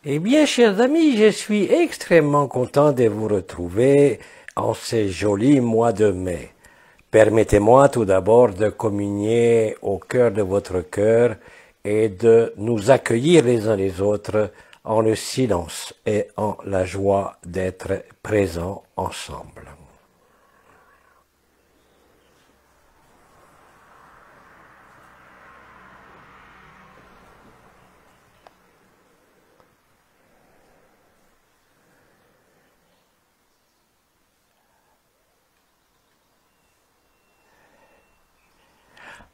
Eh bien, chers amis, je suis extrêmement content de vous retrouver en ces jolis mois de mai. Permettez-moi tout d'abord de communier au cœur de votre cœur et de nous accueillir les uns les autres en le silence et en la joie d'être présents ensemble.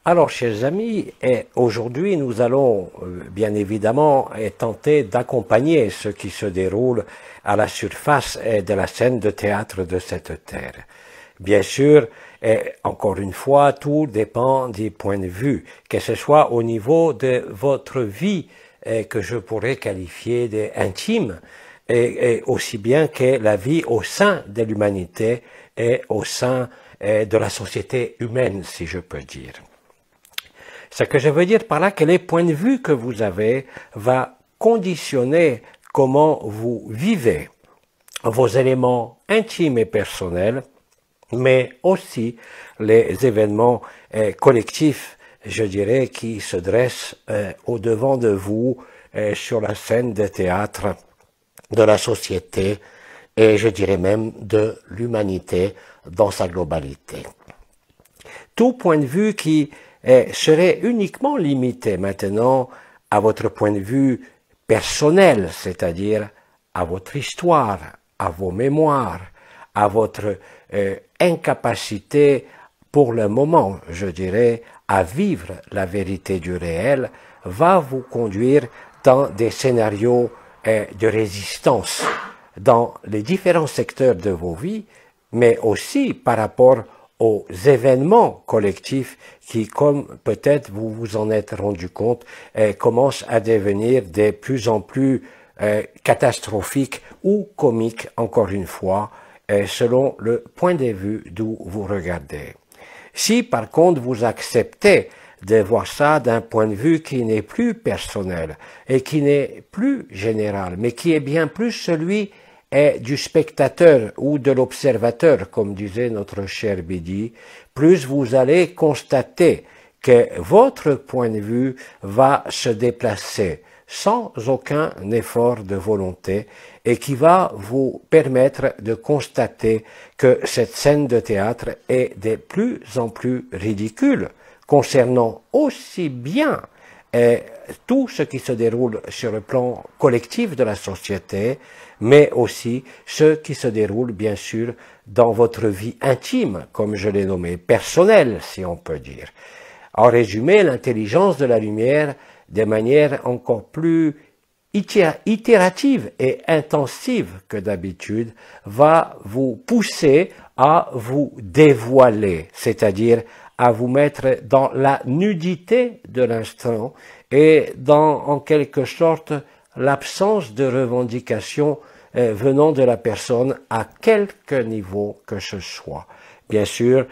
Alors, chers amis, aujourd'hui nous allons bien évidemment tenter d'accompagner ce qui se déroule à la surface de la scène de théâtre de cette terre. Bien sûr, encore une fois, tout dépend du point de vue, que ce soit au niveau de votre vie que je pourrais qualifier d'intime, et aussi bien que la vie au sein de l'humanité et au sein de la société humaine, si je peux dire. Ce que je veux dire par là, que les points de vue que vous avez va conditionner comment vous vivez vos éléments intimes et personnels, mais aussi les événements collectifs, je dirais, qui se dressent au devant de vous sur la scène de théâtre de la société et je dirais même de l'humanité dans sa globalité. Tout point de vue qui serait uniquement limité maintenant à votre point de vue personnel, c'est-à-dire à votre histoire, à vos mémoires, à votre incapacité pour le moment, je dirais, à vivre la vérité du réel, va vous conduire dans des scénarios de résistance dans les différents secteurs de vos vies, mais aussi par rapport aux événements collectifs qui, comme peut-être vous vous en êtes rendu compte, commencent à devenir de plus en plus catastrophiques ou comiques, encore une fois, selon le point de vue d'où vous regardez. Si par contre vous acceptez de voir ça d'un point de vue qui n'est plus personnel et qui n'est plus général, mais qui est bien plus celui du spectateur ou de l'observateur, comme disait notre cher Bidi, plus vous allez constater que votre point de vue va se déplacer sans aucun effort de volonté et qui va vous permettre de constater que cette scène de théâtre est de plus en plus ridicule concernant aussi bien tout ce qui se déroule sur le plan collectif de la société, mais aussi ce qui se déroule bien sûr dans votre vie intime, comme je l'ai nommé, personnelle si on peut dire. En résumé, l'intelligence de la lumière, de manière encore plus itérative et intensive que d'habitude, va vous pousser à vous dévoiler, c'est-à-dire à vous mettre dans la nudité de l'instant et dans, en quelque sorte, l'absence de revendication venant de la personne à quelque niveau que ce soit. Bien sûr,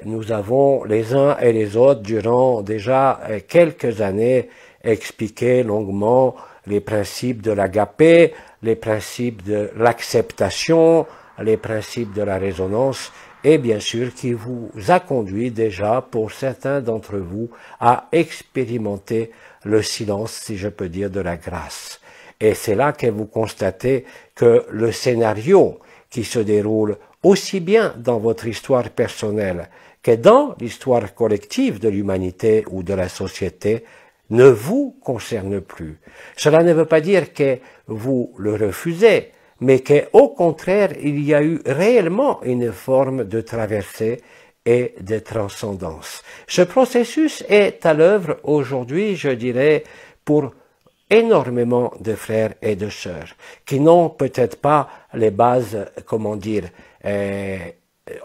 nous avons les uns et les autres, durant déjà quelques années, expliqué longuement les principes de l'agapé, les principes de l'acceptation, les principes de la résonance, et bien sûr qui vous a conduit déjà, pour certains d'entre vous, à expérimenter le silence, si je peux dire, de la grâce. Et c'est là que vous constatez que le scénario qui se déroule aussi bien dans votre histoire personnelle que dans l'histoire collective de l'humanité ou de la société ne vous concerne plus. Cela ne veut pas dire que vous le refusez, mais qu'au contraire, il y a eu réellement une forme de traversée et de transcendance. Ce processus est à l'œuvre aujourd'hui, je dirais, pour énormément de frères et de sœurs, qui n'ont peut-être pas les bases, comment dire,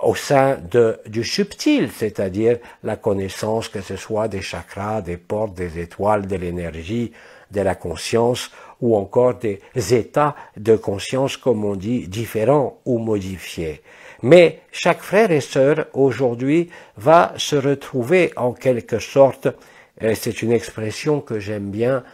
au sein du subtil, c'est-à-dire la connaissance, que ce soit des chakras, des portes, des étoiles, de l'énergie, de la conscience, ou encore des états de conscience, comme on dit, différents ou modifiés. Mais chaque frère et sœur, aujourd'hui, va se retrouver en quelque sorte, c'est une expression que j'aime bien,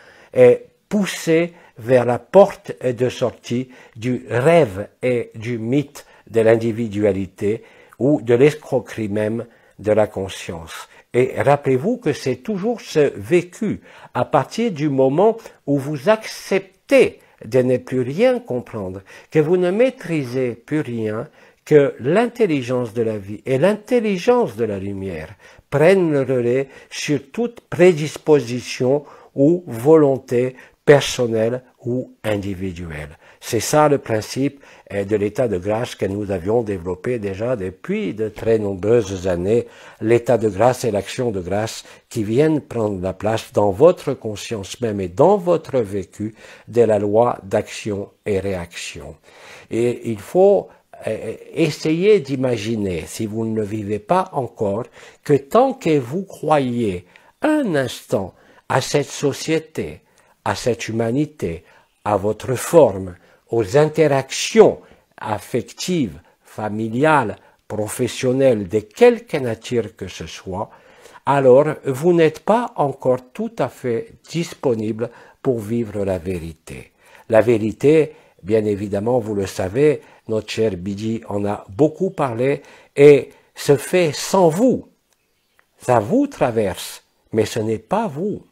poussé vers la porte de sortie du rêve et du mythe de l'individualité ou de l'escroquerie même de la conscience. Et rappelez-vous que c'est toujours ce vécu à partir du moment où vous acceptez de ne plus rien comprendre, que vous ne maîtrisez plus rien, que l'intelligence de la vie et l'intelligence de la lumière prennent le relais sur toute prédisposition ou volonté personnelle ou individuelle. C'est ça le principe de l'état de grâce que nous avions développé déjà depuis de très nombreuses années, l'état de grâce et l'action de grâce qui viennent prendre la place dans votre conscience même et dans votre vécu de la loi d'action et réaction. Et il faut essayez d'imaginer, si vous ne le vivez pas encore, que tant que vous croyez un instant à cette société, à cette humanité, à votre forme, aux interactions affectives, familiales, professionnelles, de quelque nature que ce soit, alors vous n'êtes pas encore tout à fait disponible pour vivre la vérité. La vérité, bien évidemment, vous le savez, notre cher Bidi en a beaucoup parlé et se fait sans vous. Ça vous traverse, mais ce n'est pas vous.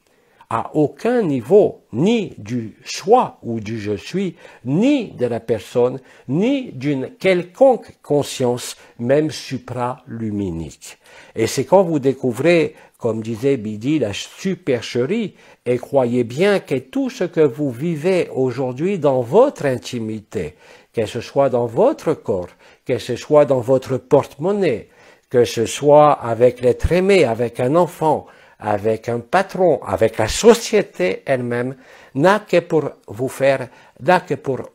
À aucun niveau, ni du soi ou du je suis, ni de la personne, ni d'une quelconque conscience, même supraluminique. Et c'est quand vous découvrez, comme disait Bidi, la supercherie, et croyez bien que tout ce que vous vivez aujourd'hui dans votre intimité, que ce soit dans votre corps, que ce soit dans votre porte-monnaie, que ce soit avec l'être aimé, avec un enfant, avec un patron, avec la société elle-même, n'a que pour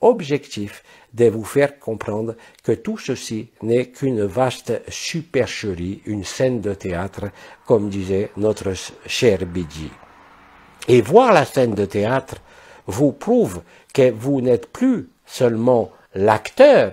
objectif de vous faire comprendre que tout ceci n'est qu'une vaste supercherie, une scène de théâtre, comme disait notre cher Bidi. Et voir la scène de théâtre vous prouve que vous n'êtes plus seulement l'acteur,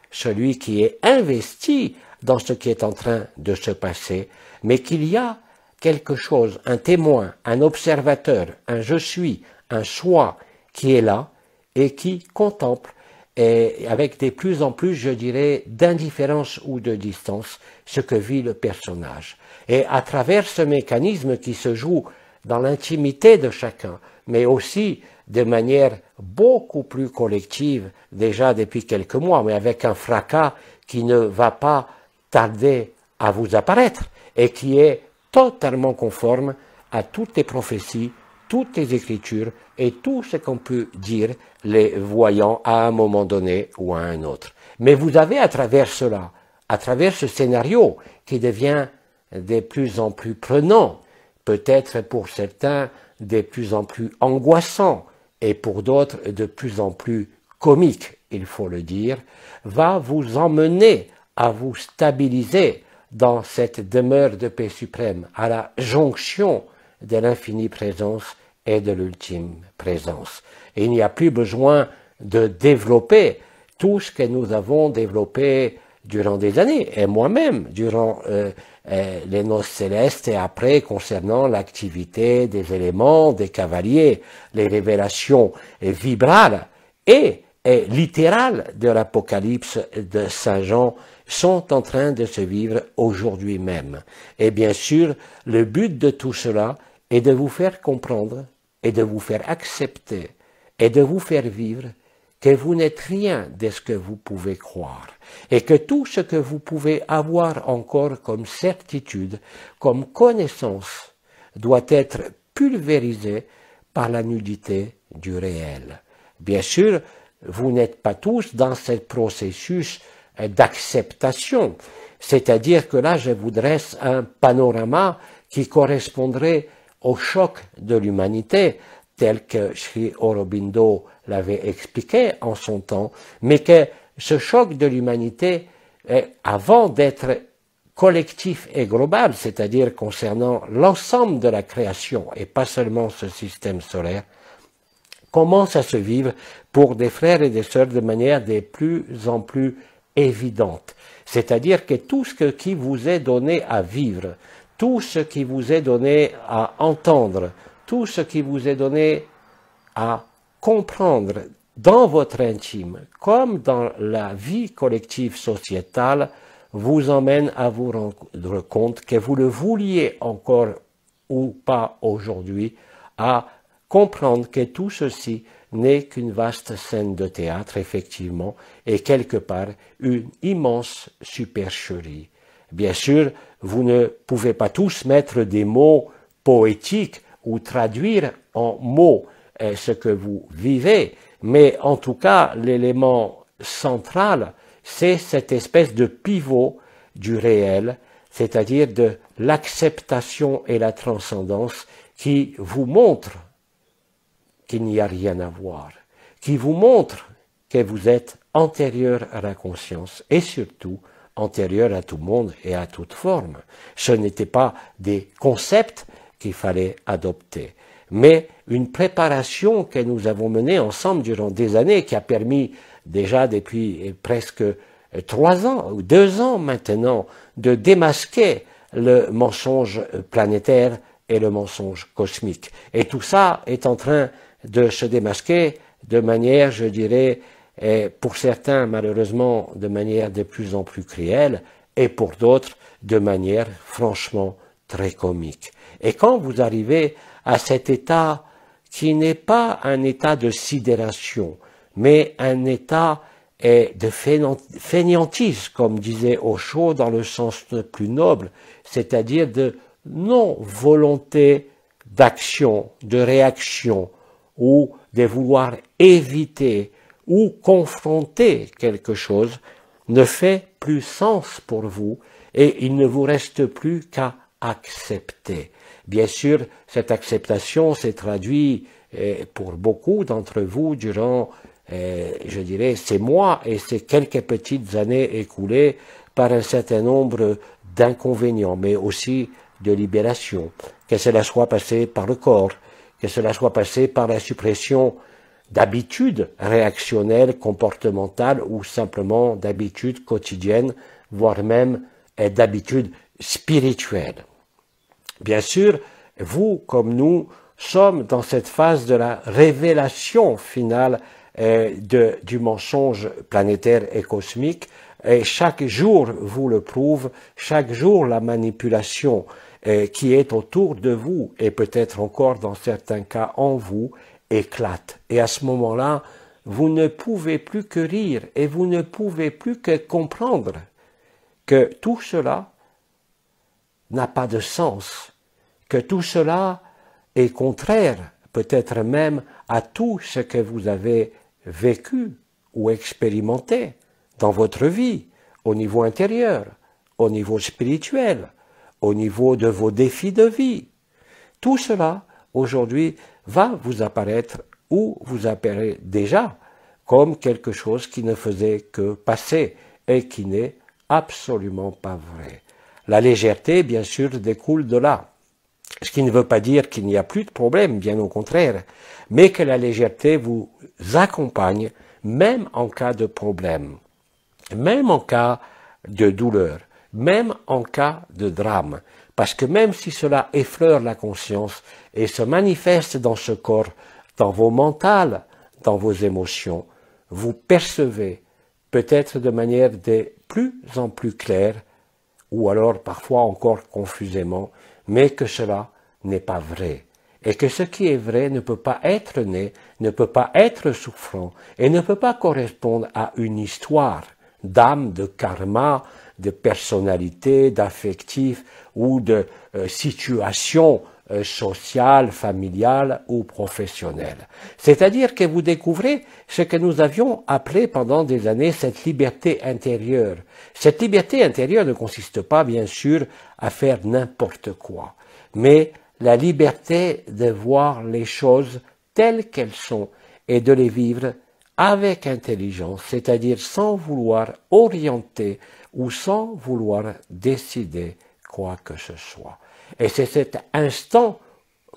celui qui est investi dans ce qui est en train de se passer, mais qu'il y a quelque chose, un témoin, un observateur, un je suis, un soi qui est là et qui contemple et avec de plus en plus, je dirais, d'indifférence ou de distance ce que vit le personnage. Et à travers ce mécanisme qui se joue dans l'intimité de chacun, mais aussi de manière beaucoup plus collective, déjà depuis quelques mois, mais avec un fracas qui ne va pas tarder à vous apparaître et qui est totalement conforme à toutes les prophéties, toutes les écritures et tout ce qu'on peut dire les voyants à un moment donné ou à un autre. Mais vous avez à travers cela, à travers ce scénario qui devient de plus en plus prenant, peut-être pour certains de plus en plus angoissant et pour d'autres de plus en plus comique, il faut le dire, va vous emmener à vous stabiliser dans cette demeure de paix suprême, à la jonction de l'infinie présence et de l'ultime présence. Et il n'y a plus besoin de développer tout ce que nous avons développé durant des années, et moi-même, durant les noces célestes et après concernant l'activité des éléments, des cavaliers, les révélations vibrales et littérales de l'Apocalypse de Saint Jean sont en train de se vivre aujourd'hui même. Et bien sûr, le but de tout cela est de vous faire comprendre et de vous faire accepter et de vous faire vivre que vous n'êtes rien de ce que vous pouvez croire et que tout ce que vous pouvez avoir encore comme certitude, comme connaissance, doit être pulvérisé par la nudité du réel. Bien sûr, vous n'êtes pas tous dans ce processus d'acceptation, c'est-à-dire que là, je vous dresse un panorama qui correspondrait au choc de l'humanité, tel que Sri Aurobindo l'avait expliqué en son temps, mais que ce choc de l'humanité, avant d'être collectif et global, c'est-à-dire concernant l'ensemble de la création et pas seulement ce système solaire, commence à se vivre pour des frères et des sœurs de manière de plus en plus évidente. C'est-à-dire que tout ce qui vous est donné à vivre, tout ce qui vous est donné à entendre, tout ce qui vous est donné à comprendre dans votre intime, comme dans la vie collective sociétale, vous emmène à vous rendre compte que vous le vouliez encore ou pas aujourd'hui, à comprendre que tout ceci n'est qu'une vaste scène de théâtre, effectivement, et quelque part une immense supercherie. Bien sûr, vous ne pouvez pas tous mettre des mots poétiques ou traduire en mots ce que vous vivez, mais en tout cas, l'élément central, c'est cette espèce de pivot du réel, c'est-à-dire de l'acceptation et la transcendance qui vous montre qu'il n'y a rien à voir, qui vous montre que vous êtes antérieur à la conscience et surtout antérieur à tout monde et à toute forme. Ce n'étaient pas des concepts qu'il fallait adopter, mais une préparation que nous avons menée ensemble durant des années, qui a permis déjà depuis presque 3 ans ou 2 ans maintenant de démasquer le mensonge planétaire et le mensonge cosmique. Et tout ça est en train de se démasquer de manière, je dirais, pour certains malheureusement de manière de plus en plus cruelle et pour d'autres de manière franchement très comique. Et quand vous arrivez à cet état qui n'est pas un état de sidération, mais un état de fainéantise, comme disait Osho dans le sens le plus noble, c'est-à-dire de non-volonté d'action, de réaction, ou de vouloir éviter ou confronter quelque chose, ne fait plus sens pour vous et il ne vous reste plus qu'à accepter. Bien sûr, cette acceptation s'est traduite pour beaucoup d'entre vous durant, je dirais, ces mois et ces quelques petites années écoulées par un certain nombre d'inconvénients, mais aussi de libération, que cela soit passé par le corps, que cela soit passé par la suppression d'habitudes réactionnelles, comportementales ou simplement d'habitudes quotidiennes, voire même d'habitudes spirituelles. Bien sûr, vous comme nous sommes dans cette phase de la révélation finale du mensonge planétaire et cosmique, et chaque jour vous le prouve, chaque jour la manipulation qui est autour de vous et peut-être encore dans certains cas en vous éclate. Et à ce moment-là, vous ne pouvez plus que rire et vous ne pouvez plus que comprendre que tout cela n'a pas de sens, que tout cela est contraire peut-être même à tout ce que vous avez vécu ou expérimenté dans votre vie, au niveau intérieur, au niveau spirituel, au niveau de vos défis de vie. Tout cela, aujourd'hui, va vous apparaître ou vous apparaît déjà comme quelque chose qui ne faisait que passer et qui n'est absolument pas vrai. La légèreté, bien sûr, découle de là. Ce qui ne veut pas dire qu'il n'y a plus de problème, bien au contraire, mais que la légèreté vous accompagne même en cas de problème, même en cas de douleur, même en cas de drame, parce que même si cela effleure la conscience et se manifeste dans ce corps, dans vos mentales, dans vos émotions, vous percevez, peut-être de manière de plus en plus claire, ou alors parfois encore confusément, mais que cela n'est pas vrai, et que ce qui est vrai ne peut pas être né, ne peut pas être souffrant, et ne peut pas correspondre à une histoire d'âme, de karma, de personnalité, d'affectif ou de situation sociale, familiale ou professionnelle. C'est-à-dire que vous découvrez ce que nous avions appelé pendant des années cette liberté intérieure. Cette liberté intérieure ne consiste pas, bien sûr, à faire n'importe quoi, mais la liberté de voir les choses telles qu'elles sont et de les vivre avec intelligence, c'est-à-dire sans vouloir orienter ou sans vouloir décider quoi que ce soit. Et c'est cet instant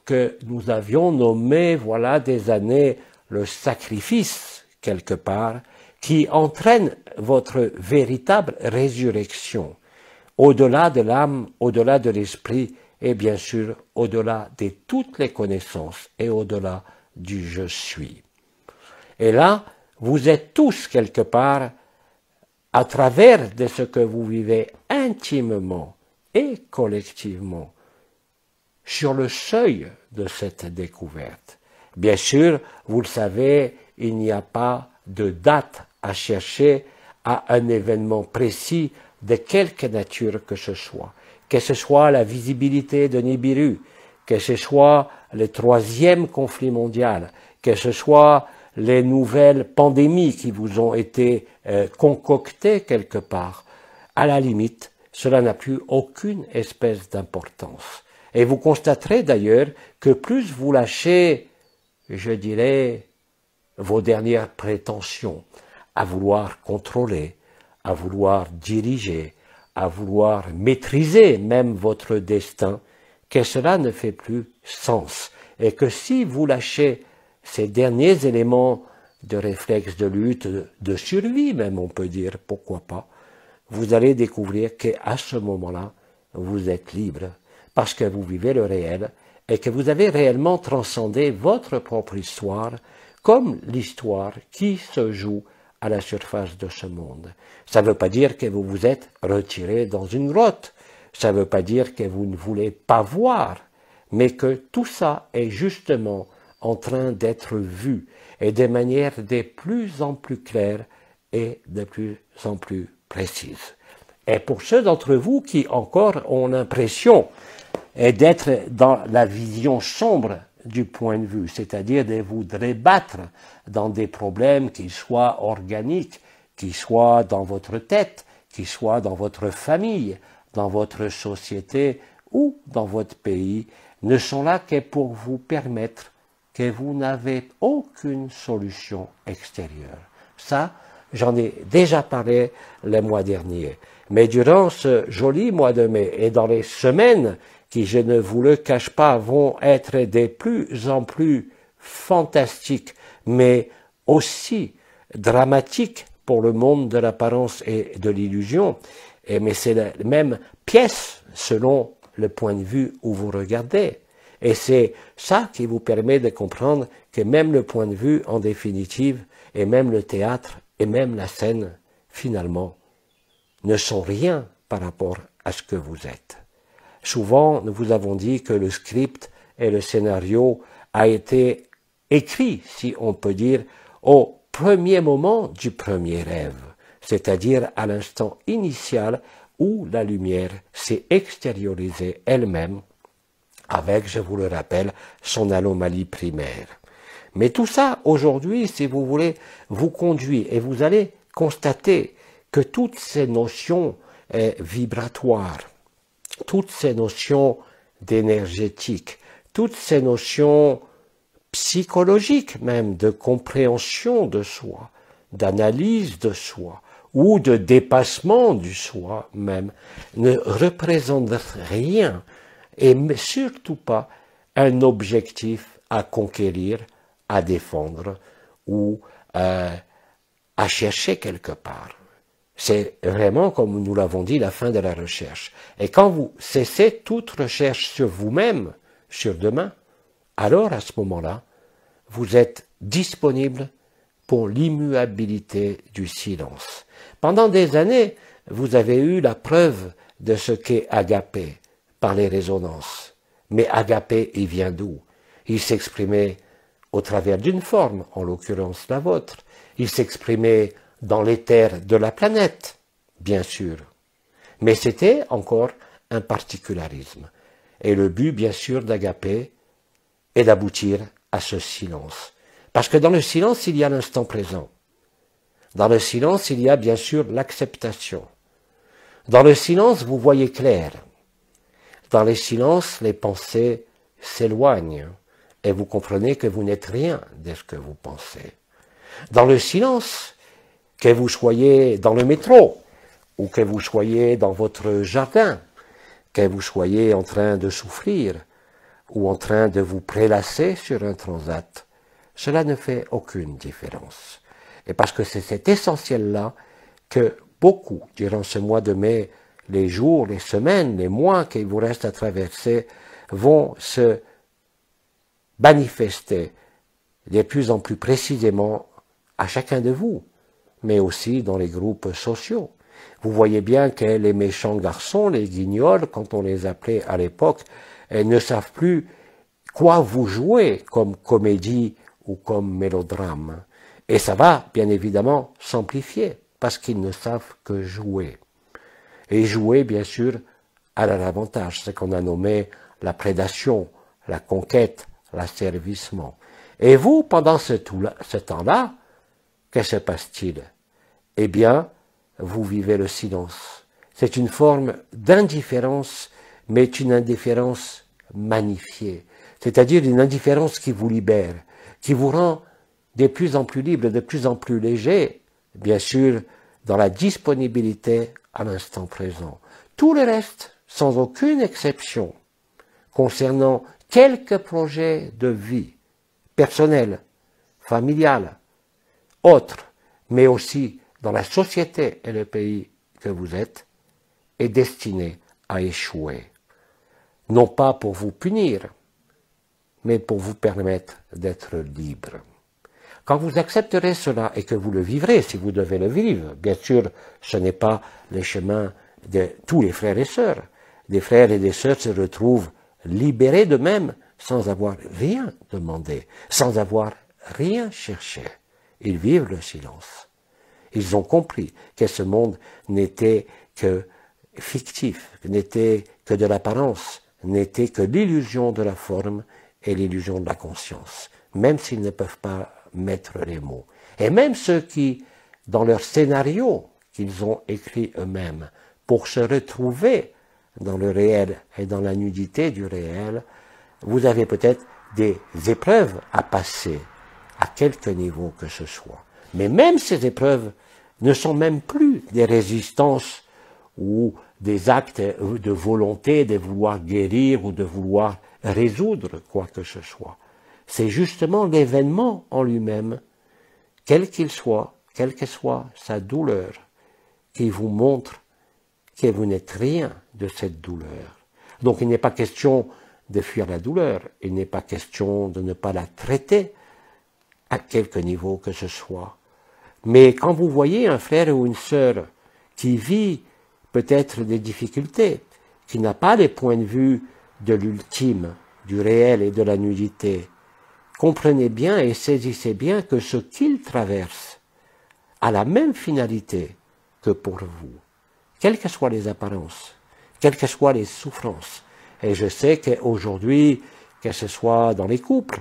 que nous avions nommé, voilà des années, le sacrifice, quelque part, qui entraîne votre véritable résurrection, au-delà de l'âme, au-delà de l'esprit, et bien sûr au-delà de toutes les connaissances et au-delà du je suis. Et là, vous êtes tous quelque part, à travers de ce que vous vivez intimement et collectivement, sur le seuil de cette découverte. Bien sûr, vous le savez, il n'y a pas de date à chercher à un événement précis de quelque nature que ce soit la visibilité de Nibiru, que ce soit le 3e conflit mondial, que ce soit les nouvelles pandémies qui vous ont été concoctées quelque part. À la limite, cela n'a plus aucune espèce d'importance. Et vous constaterez d'ailleurs que plus vous lâchez, je dirais, vos dernières prétentions, à vouloir contrôler, à vouloir diriger, à vouloir maîtriser même votre destin, que cela ne fait plus sens. Et que si vous lâchez ces derniers éléments de réflexe de lutte, de survie même on peut dire, pourquoi pas, vous allez découvrir qu'à ce moment-là, vous êtes libre, parce que vous vivez le réel et que vous avez réellement transcendé votre propre histoire comme l'histoire qui se joue à la surface de ce monde. Ça ne veut pas dire que vous vous êtes retiré dans une grotte, ça ne veut pas dire que vous ne voulez pas voir, mais que tout ça est justement en train d'être vu et de manière de plus en plus claire et de plus en plus précise. Et pour ceux d'entre vous qui encore ont l'impression d'être dans la vision sombre du point de vue, c'est-à-dire de vous débattre dans des problèmes qui soient organiques, qui soient dans votre tête, qui soient dans votre famille, dans votre société ou dans votre pays, ne sont là que pour vous permettre que vous n'avez aucune solution extérieure. Ça, j'en ai déjà parlé le mois dernier. Mais durant ce joli mois de mai et dans les semaines qui, je ne vous le cache pas, vont être de plus en plus fantastiques, mais aussi dramatiques pour le monde de l'apparence et de l'illusion. Mais c'est la même pièce selon le point de vue où vous regardez. Et c'est ça qui vous permet de comprendre que même le point de vue, en définitive, et même le théâtre, et même la scène, finalement, ne sont rien par rapport à ce que vous êtes. Souvent, nous vous avons dit que le script et le scénario a été écrit, si on peut dire, au premier moment du premier rêve, c'est-à-dire à l'instant initial où la lumière s'est extériorisée elle-même avec, je vous le rappelle, son anomalie primaire. Mais tout ça, aujourd'hui, si vous voulez, vous conduit et vous allez constater que toutes ces notions vibratoires, toutes ces notions d'énergétique, toutes ces notions psychologiques même, de compréhension de soi, d'analyse de soi, ou de dépassement du soi même, ne représentent rien, et surtout pas un objectif à conquérir, à défendre, ou à chercher quelque part. C'est vraiment, comme nous l'avons dit, la fin de la recherche. Et quand vous cessez toute recherche sur vous-même, sur demain, alors à ce moment-là, vous êtes disponible pour l'immuabilité du silence. Pendant des années, vous avez eu la preuve de ce qu'est agapé par les résonances. Mais agapé, il vient d'où? Il s'exprimait au travers d'une forme, en l'occurrence la vôtre. Il s'exprimait dans l'éther de la planète, bien sûr. Mais c'était encore un particularisme. Et le but, bien sûr, d'agapé est d'aboutir à ce silence. Parce que dans le silence, il y a l'instant présent. Dans le silence, il y a bien sûr l'acceptation. Dans le silence, vous voyez clair. Dans le silence, les pensées s'éloignent et vous comprenez que vous n'êtes rien de ce que vous pensez. Dans le silence, que vous soyez dans le métro, ou que vous soyez dans votre jardin, que vous soyez en train de souffrir, ou en train de vous prélasser sur un transat, cela ne fait aucune différence. Et parce que c'est cet essentiel-là que beaucoup, durant ce mois de mai, les jours, les semaines, les mois qu'il vous reste à traverser, vont se manifester de plus en plus précisément à chacun de vous, mais aussi dans les groupes sociaux. Vous voyez bien que les méchants garçons, les guignols, quand on les appelait à l'époque, ne savent plus quoi vous jouer comme comédie ou comme mélodrame. Et ça va, bien évidemment, s'amplifier, parce qu'ils ne savent que jouer. Et jouer, bien sûr, à leur avantage, ce qu'on a nommé la prédation, la conquête, l'asservissement. Et vous, pendant ce temps-là, que se passe-t-il? Eh bien, vous vivez le silence. C'est une forme d'indifférence, mais une indifférence magnifiée. C'est-à-dire une indifférence qui vous libère, qui vous rend de plus en plus libre, de plus en plus léger, bien sûr, dans la disponibilité à l'instant présent. Tout le reste, sans aucune exception, concernant quelques projets de vie, personnels, familiales, autres, mais aussi dans la société et le pays que vous êtes, est destiné à échouer. Non pas pour vous punir, mais pour vous permettre d'être libre. Quand vous accepterez cela et que vous le vivrez, si vous devez le vivre, bien sûr, ce n'est pas le chemin de tous les frères et sœurs. Des frères et des sœurs se retrouvent libérés d'eux-mêmes sans avoir rien demandé, sans avoir rien cherché. Ils vivent le silence. Ils ont compris que ce monde n'était que fictif, n'était que de l'apparence, n'était que l'illusion de la forme et l'illusion de la conscience, même s'ils ne peuvent pas mettre les mots. Et même ceux qui, dans leur scénario qu'ils ont écrit eux-mêmes, pour se retrouver dans le réel et dans la nudité du réel, vous avez peut-être des épreuves à passer, à quelque niveau que ce soit. Mais même ces épreuves ne sont même plus des résistances ou des actes de volonté de vouloir guérir ou de vouloir résoudre quoi que ce soit. C'est justement l'événement en lui-même, quel qu'il soit, quelle que soit sa douleur, qui vous montre que vous n'êtes rien de cette douleur. Donc il n'est pas question de fuir la douleur, il n'est pas question de ne pas la traiter à quelque niveau que ce soit. Mais quand vous voyez un frère ou une sœur qui vit peut-être des difficultés, qui n'a pas les points de vue de l'ultime, du réel et de la nudité, comprenez bien et saisissez bien que ce qu'il traverse a la même finalité que pour vous, quelles que soient les apparences, quelles que soient les souffrances. Et je sais qu'aujourd'hui, que ce soit dans les couples,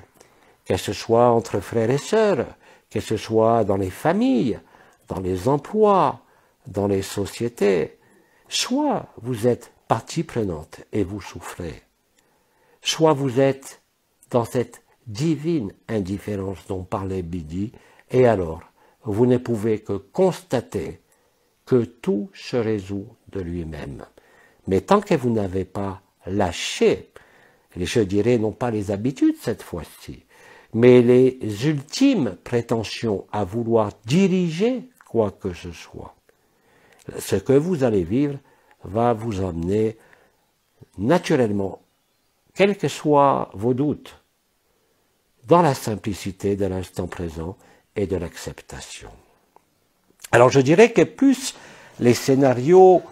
que ce soit entre frères et sœurs, que ce soit dans les familles, dans les emplois, dans les sociétés, soit vous êtes partie prenante et vous souffrez, soit vous êtes dans cette divine indifférence dont parlait Bidi, et alors vous ne pouvez que constater que tout se résout de lui-même. Mais tant que vous n'avez pas lâché, et je dirais non pas les habitudes cette fois-ci, mais les ultimes prétentions à vouloir diriger quoi que ce soit, ce que vous allez vivre va vous emmener naturellement, quels que soient vos doutes, dans la simplicité de l'instant présent et de l'acceptation. Alors je dirais que plus les scénarios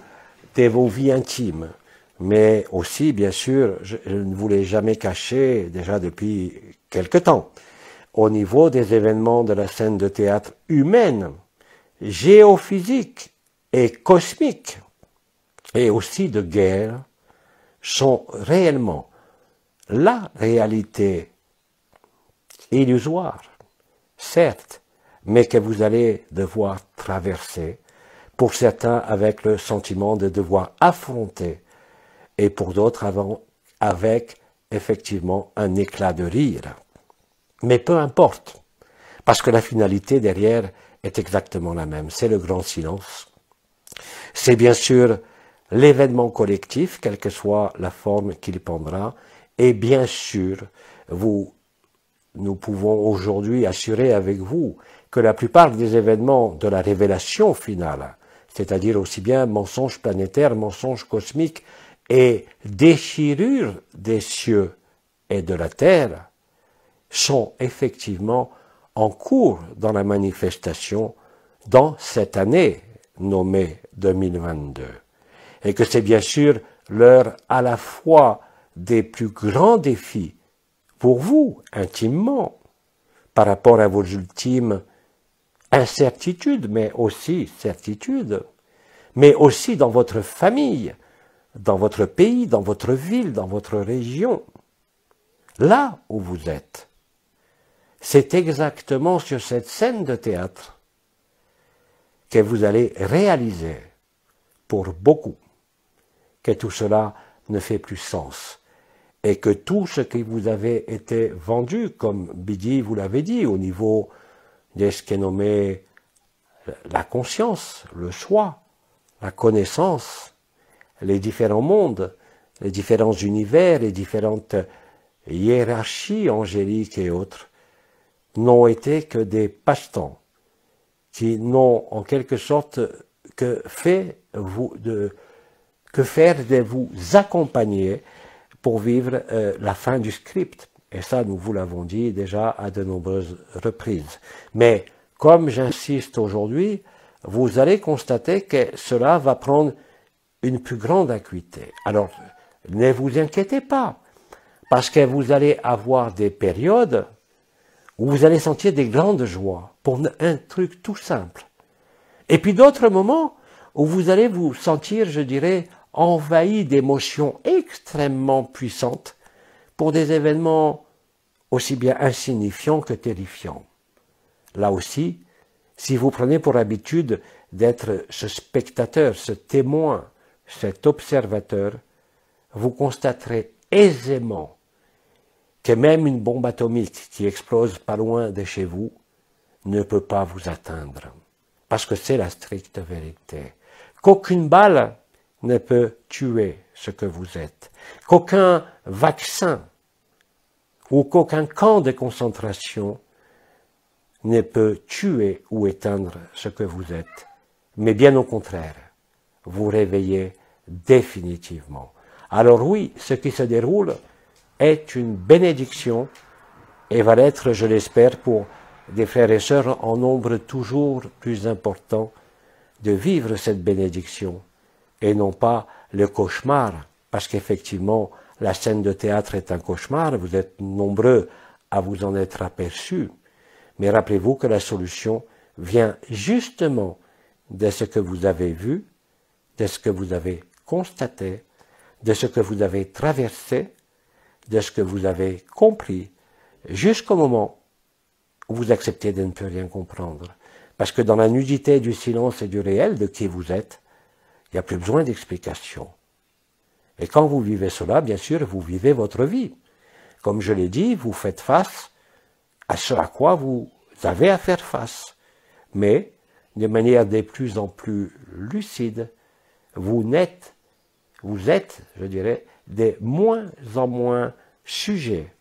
de vos vies intimes, mais aussi, bien sûr, je ne vous l'ai jamais caché déjà depuis quelque temps, au niveau des événements de la scène de théâtre humaine, géophysique et cosmique, et aussi de guerre, sont réellement la réalité illusoire, certes, mais que vous allez devoir traverser, pour certains avec le sentiment de devoir affronter, et pour d'autres avec effectivement un éclat de rire. Mais peu importe, parce que la finalité derrière est exactement la même, c'est le grand silence. C'est bien sûr l'événement collectif, quelle que soit la forme qu'il prendra, et bien sûr, nous pouvons aujourd'hui assurer avec vous que la plupart des événements de la révélation finale, c'est-à-dire aussi bien mensonge planétaire, mensonge cosmique et déchirure des cieux et de la terre, sont effectivement en cours dans la manifestation dans cette année nommée 2022. Et que c'est bien sûr l'heure à la fois des plus grands défis pour vous, intimement, par rapport à vos ultimes incertitudes, mais aussi certitudes, mais aussi dans votre famille, dans votre pays, dans votre ville, dans votre région, là où vous êtes. C'est exactement sur cette scène de théâtre que vous allez réaliser, pour beaucoup, que tout cela ne fait plus sens et que tout ce qui vous avait été vendu, comme Bidi vous l'avait dit, au niveau de ce qui est nommé la conscience, le choix, la connaissance, les différents mondes, les différents univers, les différentes hiérarchies angéliques et autres, n'ont été que des passe-temps qui n'ont en quelque sorte que faire de vous accompagner pour vivre la fin du script. Et ça, nous vous l'avons dit déjà à de nombreuses reprises. Mais comme j'insiste aujourd'hui, vous allez constater que cela va prendre une plus grande acuité. Alors, ne vous inquiétez pas, parce que vous allez avoir des périodes où vous allez sentir des grandes joies pour un truc tout simple. Et puis d'autres moments où vous allez vous sentir, je dirais, envahi d'émotions extrêmement puissantes pour des événements aussi bien insignifiants que terrifiants. Là aussi, si vous prenez pour habitude d'être ce spectateur, ce témoin, cet observateur, vous constaterez aisément que même une bombe atomique qui explose pas loin de chez vous ne peut pas vous atteindre, parce que c'est la stricte vérité. Qu'aucune balle ne peut tuer ce que vous êtes, qu'aucun vaccin ou qu'aucun camp de concentration ne peut tuer ou éteindre ce que vous êtes, mais bien au contraire, vous réveillez définitivement. Alors oui, ce qui se déroule est une bénédiction et va l'être, je l'espère, pour des frères et sœurs en nombre toujours plus important, de vivre cette bénédiction et non pas le cauchemar, parce qu'effectivement, la scène de théâtre est un cauchemar, vous êtes nombreux à vous en être aperçus, mais rappelez-vous que la solution vient justement de ce que vous avez vu, de ce que vous avez constaté, de ce que vous avez traversé, de ce que vous avez compris, jusqu'au moment où vous acceptez de ne plus rien comprendre. Parce que dans la nudité du silence et du réel de qui vous êtes, il n'y a plus besoin d'explication. Et quand vous vivez cela, bien sûr, vous vivez votre vie. Comme je l'ai dit, vous faites face à ce à quoi vous avez à faire face. Mais, de manière de plus en plus lucide, vous êtes, je dirais, de moins en moins sujets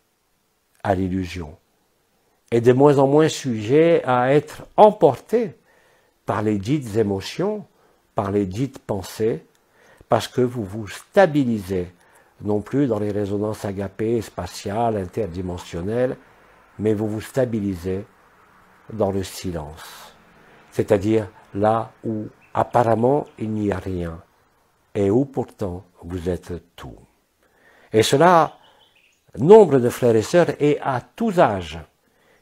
à l'illusion et de moins en moins sujets à être emportés par les dites émotions, par les dites pensées, parce que vous vous stabilisez, non plus dans les résonances agapées, spatiales, interdimensionnelles, mais vous vous stabilisez dans le silence, c'est-à-dire là où apparemment il n'y a rien, et où pourtant vous êtes tout. Et cela, nombre de frères et sœurs, et à tous âges.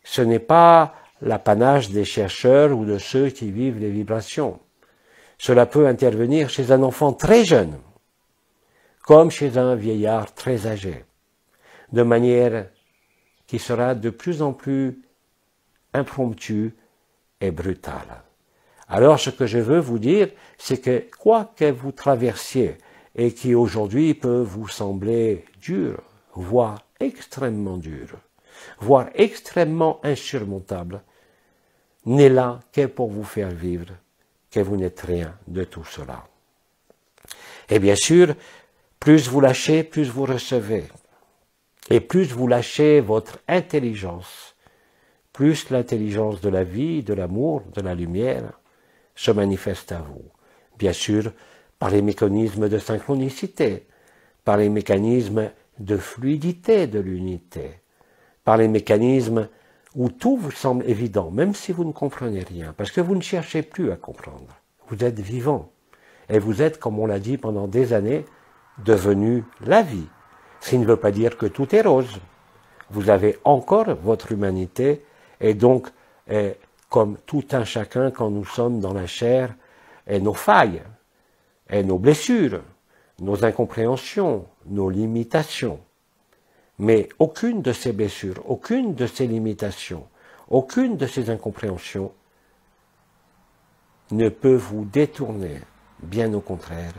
Ce n'est pas l'apanage des chercheurs ou de ceux qui vivent les vibrations. Cela peut intervenir chez un enfant très jeune, comme chez un vieillard très âgé, de manière qui sera de plus en plus impromptue et brutale. Alors ce que je veux vous dire, c'est que quoi que vous traversiez, et qui aujourd'hui peut vous sembler dur, voire extrêmement dur, voire extrêmement insurmontable, n'est là que pour vous faire vivre, que vous n'êtes rien de tout cela. Et bien sûr, plus vous lâchez, plus vous recevez. Et plus vous lâchez votre intelligence, plus l'intelligence de la vie, de l'amour, de la lumière se manifeste à vous. Bien sûr, par les mécanismes de synchronicité, par les mécanismes de fluidité de l'unité, par les mécanismes où tout vous semble évident, même si vous ne comprenez rien, parce que vous ne cherchez plus à comprendre. Vous êtes vivant. Et vous êtes, comme on l'a dit pendant des années, devenu la vie. Ce qui ne veut pas dire que tout est rose. Vous avez encore votre humanité, et donc, comme tout un chacun, quand nous sommes dans la chair, et nos failles, et nos blessures, nos incompréhensions, nos limitations. Mais aucune de ces blessures, aucune de ces limitations, aucune de ces incompréhensions ne peut vous détourner, bien au contraire,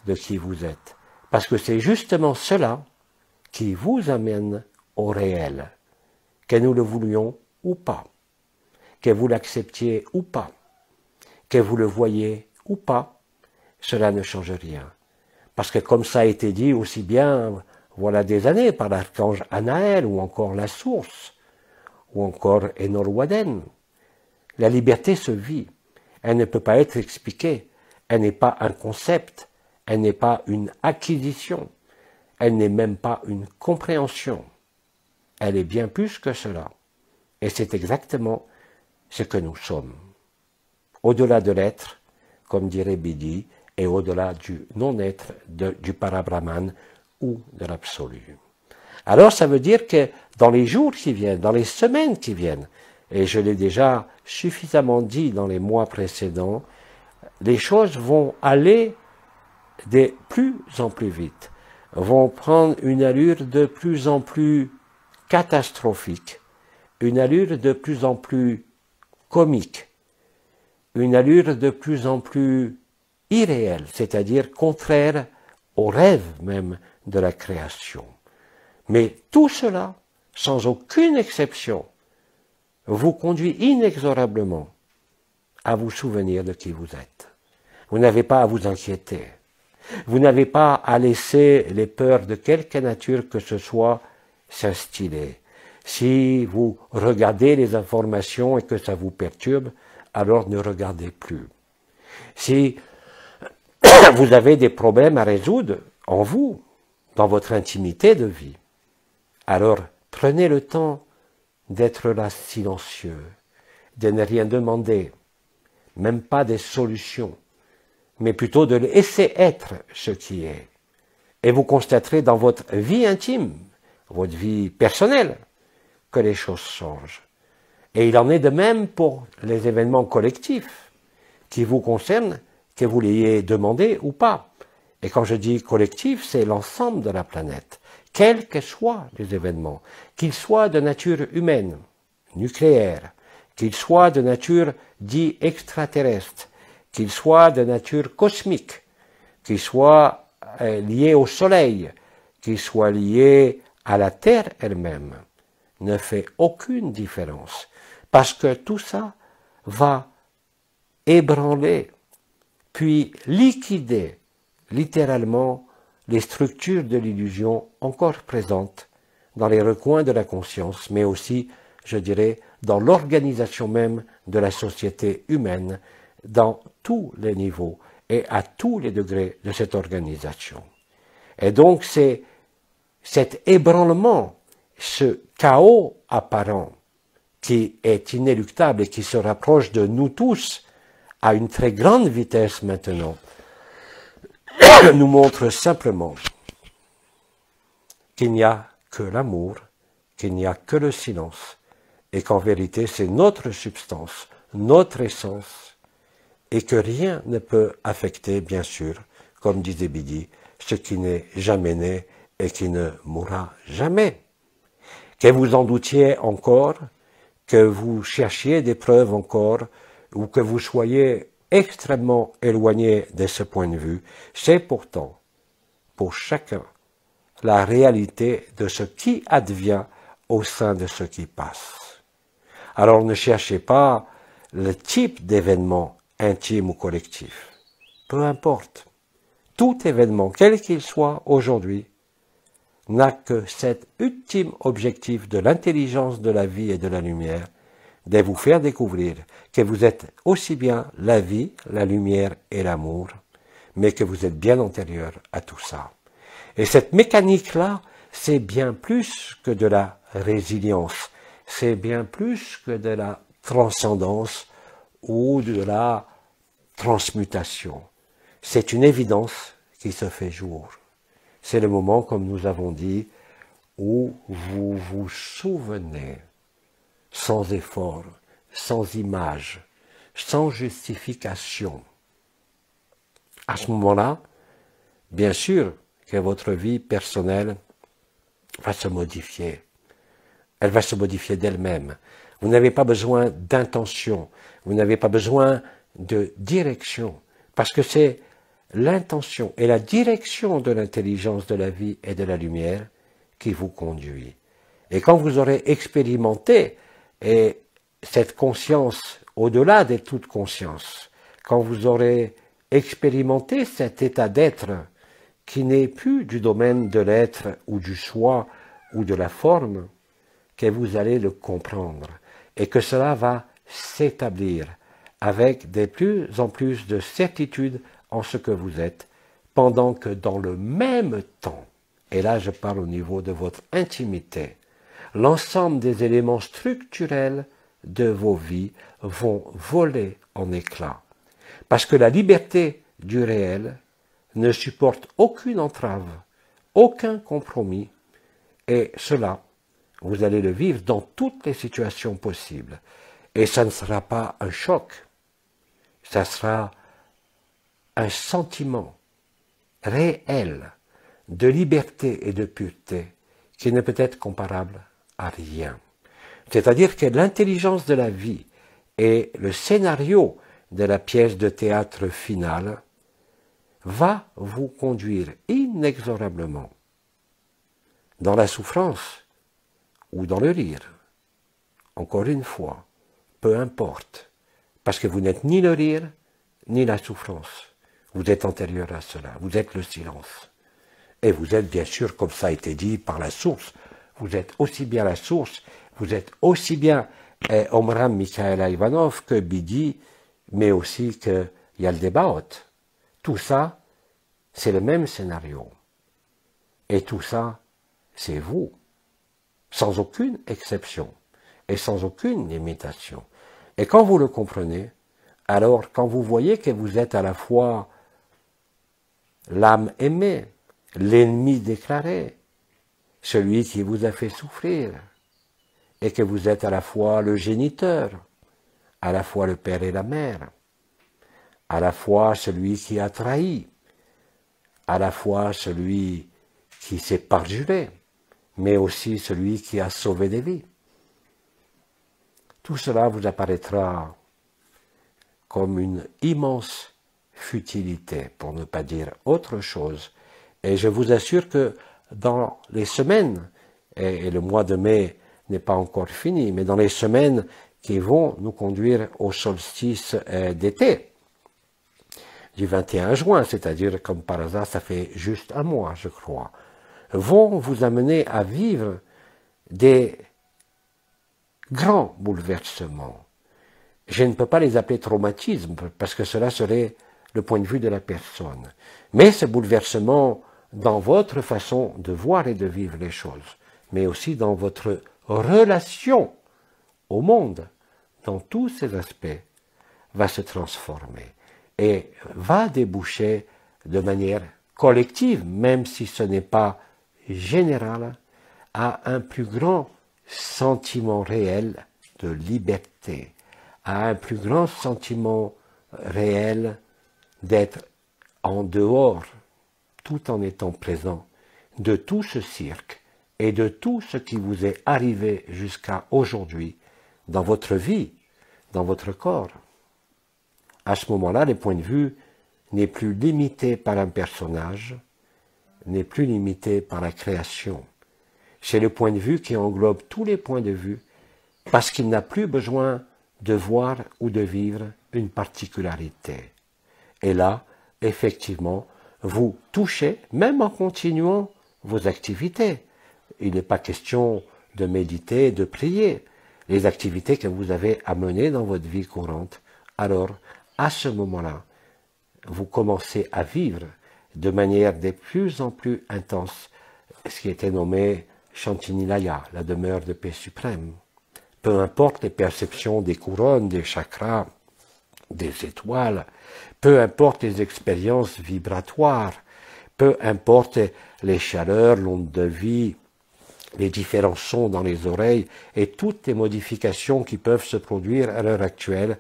de qui vous êtes. Parce que c'est justement cela qui vous amène au réel, que nous le voulions ou pas, que vous l'acceptiez ou pas, que vous le voyez ou pas, cela ne change rien. Parce que comme ça a été dit aussi bien, voilà des années, par l'archange Anaël, ou encore la source, ou encore Enor Waden, la liberté se vit. Elle ne peut pas être expliquée. Elle n'est pas un concept. Elle n'est pas une acquisition. Elle n'est même pas une compréhension. Elle est bien plus que cela. Et c'est exactement ce que nous sommes. Au-delà de l'être, comme dirait Bidi, et au-delà du non-être, du Parabrahman ou de l'absolu. Alors ça veut dire que dans les jours qui viennent, dans les semaines qui viennent, et je l'ai déjà suffisamment dit dans les mois précédents, les choses vont aller de plus en plus vite, vont prendre une allure de plus en plus catastrophique, une allure de plus en plus comique, une allure de plus en plus irréelle, c'est-à-dire contraire au rêve même de la création. Mais tout cela, sans aucune exception, vous conduit inexorablement à vous souvenir de qui vous êtes. Vous n'avez pas à vous inquiéter. Vous n'avez pas à laisser les peurs de quelque nature que ce soit s'instiller. Si vous regardez les informations et que ça vous perturbe, alors ne regardez plus. Si vous avez des problèmes à résoudre en vous, dans votre intimité de vie, alors prenez le temps d'être là silencieux, de ne rien demander, même pas des solutions, mais plutôt de laisser être ce qui est. Et vous constaterez dans votre vie intime, votre vie personnelle, que les choses changent. Et il en est de même pour les événements collectifs qui vous concernent, que vous l'ayez demandé ou pas. Et quand je dis collectif, c'est l'ensemble de la planète, quels que soient les événements, qu'ils soient de nature humaine, nucléaire, qu'ils soient de nature dit extraterrestre, qu'ils soient de nature cosmique, qu'ils soient liés au Soleil, qu'ils soient liés à la Terre elle-même, ne fait aucune différence, parce que tout ça va ébranler, puis liquider littéralement les structures de l'illusion encore présentes dans les recoins de la conscience, mais aussi, je dirais, dans l'organisation même de la société humaine, dans tous les niveaux et à tous les degrés de cette organisation. Et donc c'est cet ébranlement, ce chaos apparent qui est inéluctable et qui se rapproche de nous tous à une très grande vitesse maintenant, nous montre simplement qu'il n'y a que l'amour, qu'il n'y a que le silence, et qu'en vérité c'est notre substance, notre essence, et que rien ne peut affecter, bien sûr, comme disait Bidi, ce qui n'est jamais né et qui ne mourra jamais. Que vous en doutiez encore, que vous cherchiez des preuves encore, ou que vous soyez extrêmement éloigné de ce point de vue, c'est pourtant, pour chacun, la réalité de ce qui advient au sein de ce qui passe. Alors ne cherchez pas le type d'événement intime ou collectif. Peu importe. Tout événement, quel qu'il soit aujourd'hui, n'a que cet ultime objectif de l'intelligence de la vie et de la lumière, de vous faire découvrir que vous êtes aussi bien la vie, la lumière et l'amour, mais que vous êtes bien antérieur à tout ça. Et cette mécanique-là, c'est bien plus que de la résilience, c'est bien plus que de la transcendance ou de la transmutation. C'est une évidence qui se fait jour. C'est le moment, comme nous avons dit, où vous vous souvenez, sans effort, sans image, sans justification. À ce moment-là, bien sûr que votre vie personnelle va se modifier. Elle va se modifier d'elle-même. Vous n'avez pas besoin d'intention, vous n'avez pas besoin de direction, parce que c'est l'intention et la direction de l'intelligence de la vie et de la lumière qui vous conduit. Et quand vous aurez expérimenté cette conscience au-delà de toute conscience, quand vous aurez expérimenté cet état d'être qui n'est plus du domaine de l'être ou du soi ou de la forme, que vous allez le comprendre et que cela va s'établir avec de plus en plus de certitude en ce que vous êtes, pendant que dans le même temps, et là je parle au niveau de votre intimité, l'ensemble des éléments structurels de vos vies vont voler en éclats. Parce que la liberté du réel ne supporte aucune entrave, aucun compromis, et cela, vous allez le vivre dans toutes les situations possibles. Et ça ne sera pas un choc, ça sera un sentiment réel de liberté et de pureté qui ne peut être comparable à rien. C'est-à-dire que l'intelligence de la vie et le scénario de la pièce de théâtre finale va vous conduire inexorablement dans la souffrance ou dans le rire. Encore une fois, peu importe, parce que vous n'êtes ni le rire, ni la souffrance. Vous êtes antérieur à cela, vous êtes le silence. Et vous êtes bien sûr, comme ça a été dit, par la source. Vous êtes aussi bien la source, vous êtes aussi bien Omram Mikhaëla Ivanov que Bidi, mais aussi que Yaldebaoth. Tout ça, c'est le même scénario. Et tout ça, c'est vous, sans aucune exception et sans aucune limitation. Et quand vous le comprenez, alors quand vous voyez que vous êtes à la fois l'âme aimée, l'ennemi déclaré, celui qui vous a fait souffrir, et que vous êtes à la fois le géniteur, à la fois le père et la mère, à la fois celui qui a trahi, à la fois celui qui s'est parjuré, mais aussi celui qui a sauvé des vies. Tout cela vous apparaîtra comme une immense futilité, pour ne pas dire autre chose. Et je vous assure que dans les semaines, et le mois de mai n'est pas encore fini, mais dans les semaines qui vont nous conduire au solstice d'été, du 21 juin, c'est-à-dire comme par hasard, ça fait juste un mois, je crois, vont vous amener à vivre des grands bouleversements. Je ne peux pas les appeler traumatismes, parce que cela serait le point de vue de la personne. Mais ce bouleversement dans votre façon de voir et de vivre les choses, mais aussi dans votre relation au monde, dans tous ces aspects, va se transformer et va déboucher de manière collective, même si ce n'est pas général, à un plus grand sentiment réel de liberté, à un plus grand sentiment réel d'être en dehors, tout en étant présent, de tout ce cirque et de tout ce qui vous est arrivé jusqu'à aujourd'hui dans votre vie, dans votre corps. À ce moment-là, le point de vue n'est plus limité par un personnage, n'est plus limité par la création. C'est le point de vue qui englobe tous les points de vue, parce qu'il n'a plus besoin de voir ou de vivre une particularité. Et là, effectivement, vous touchez, même en continuant vos activités. Il n'est pas question de méditer, de prier. Les activités que vous avez à mener dans votre vie courante, alors, à ce moment-là, vous commencez à vivre de manière de plus en plus intense ce qui était nommé Shantinilaya, la demeure de paix suprême. peu importe les perceptions des couronnes, des chakras, des étoiles, peu importe les expériences vibratoires, peu importe les chaleurs, l'onde de vie, les différents sons dans les oreilles et toutes les modifications qui peuvent se produire à l'heure actuelle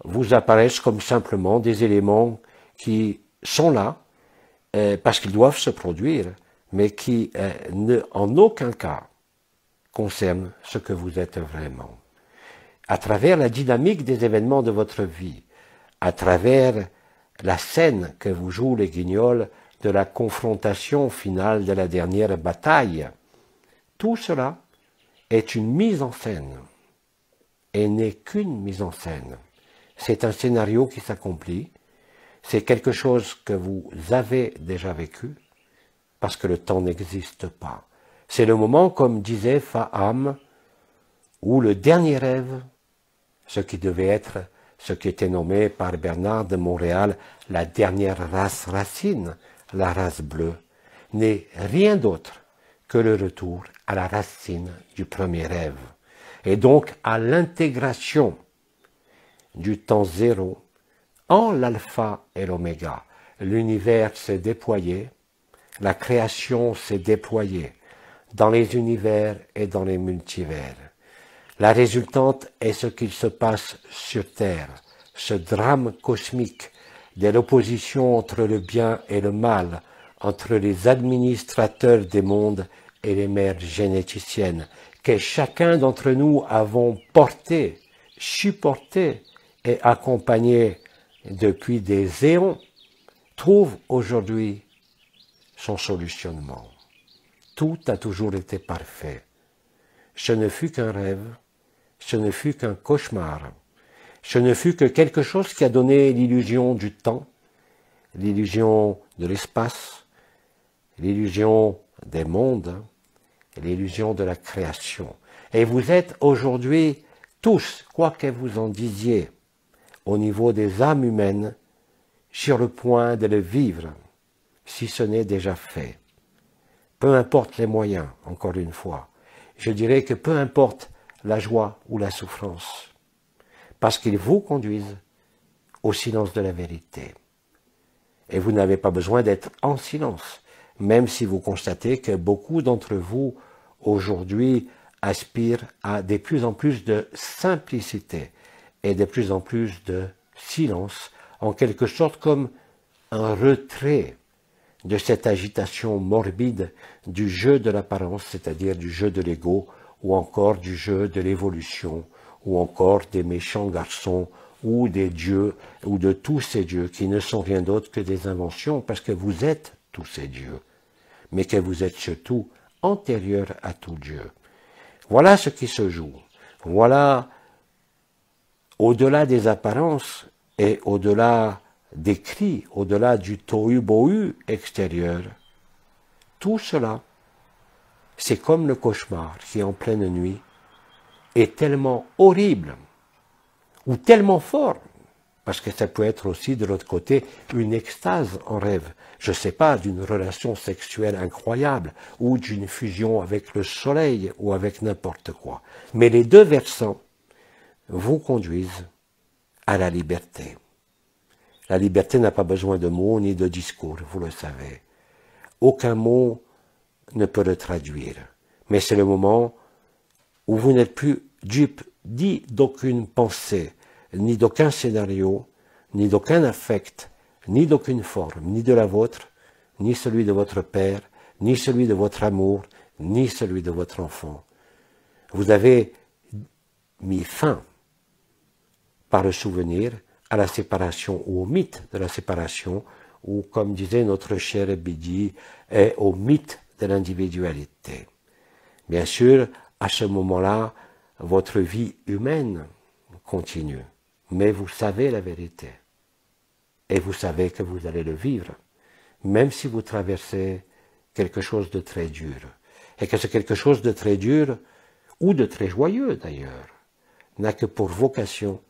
vous apparaissent comme simplement des éléments qui sont là parce qu'ils doivent se produire, mais qui en aucun cas concernent ce que vous êtes vraiment. À travers la dynamique des événements de votre vie, à travers la scène que vous jouent les Guignols de la confrontation finale de la dernière bataille, tout cela est une mise en scène et n'est qu'une mise en scène. C'est un scénario qui s'accomplit, c'est quelque chose que vous avez déjà vécu, parce que le temps n'existe pas. C'est le moment, comme disait Faham, où le dernier rêve, ce qui devait être, ce qui était nommé par Bernard de Montréal, la dernière race racine, la race bleue, n'est rien d'autre que le retour à la racine du premier rêve, et donc à l'intégration du temps zéro en l'alpha et l'oméga. L'univers s'est déployé, la création s'est déployée dans les univers et dans les multivers. La résultante est ce qu'il se passe sur Terre, ce drame cosmique de l'opposition entre le bien et le mal, entre les administrateurs des mondes et les mères généticiennes, que chacun d'entre nous avons porté, supporté et accompagné depuis des éons, trouve aujourd'hui son solutionnement. Tout a toujours été parfait. Ce ne fut qu'un rêve, ce ne fut qu'un cauchemar, ce ne fut que quelque chose qui a donné l'illusion du temps, l'illusion de l'espace, l'illusion des mondes, l'illusion de la création. Et vous êtes aujourd'hui tous, quoi que vous en disiez, au niveau des âmes humaines, sur le point de le vivre, si ce n'est déjà fait. Peu importe les moyens, encore une fois, je dirais que peu importe la joie ou la souffrance, parce qu'ils vous conduisent au silence de la vérité. Et vous n'avez pas besoin d'être en silence, même si vous constatez que beaucoup d'entre vous, aujourd'hui, aspirent à de plus en plus de simplicité et de plus en plus de silence, en quelque sorte comme un retrait de cette agitation morbide du jeu de l'apparence, c'est-à-dire du jeu de l'ego, ou encore du jeu de l'évolution, ou encore des méchants garçons, ou des dieux, ou de tous ces dieux qui ne sont rien d'autre que des inventions, parce que vous êtes tous ces dieux, mais que vous êtes surtout antérieurs à tout Dieu. Voilà ce qui se joue. Voilà, au-delà des apparences et au-delà des cris, au-delà du tohu-bohu extérieur, tout cela, c'est comme le cauchemar qui, en pleine nuit, est tellement horrible ou tellement fort, parce que ça peut être aussi de l'autre côté une extase en rêve, je ne sais pas, d'une relation sexuelle incroyable ou d'une fusion avec le soleil ou avec n'importe quoi. Mais les deux versants vous conduisent à la liberté. La liberté n'a pas besoin de mots ni de discours, vous le savez. Aucun mot ne peut le traduire. Mais c'est le moment où vous n'êtes plus dupe ni d'aucune pensée, ni d'aucun scénario, ni d'aucun affect, ni d'aucune forme, ni de la vôtre, ni celui de votre père, ni celui de votre amour, ni celui de votre enfant. Vous avez mis fin, par le souvenir, à la séparation ou au mythe de la séparation, ou comme disait notre cher Bidi, au mythe de l'individualité. Bien sûr, à ce moment-là, votre vie humaine continue, mais vous savez la vérité, et vous savez que vous allez le vivre, même si vous traversez quelque chose de très dur, et que c'est quelque chose de très dur, ou de très joyeux d'ailleurs, n'a que pour vocation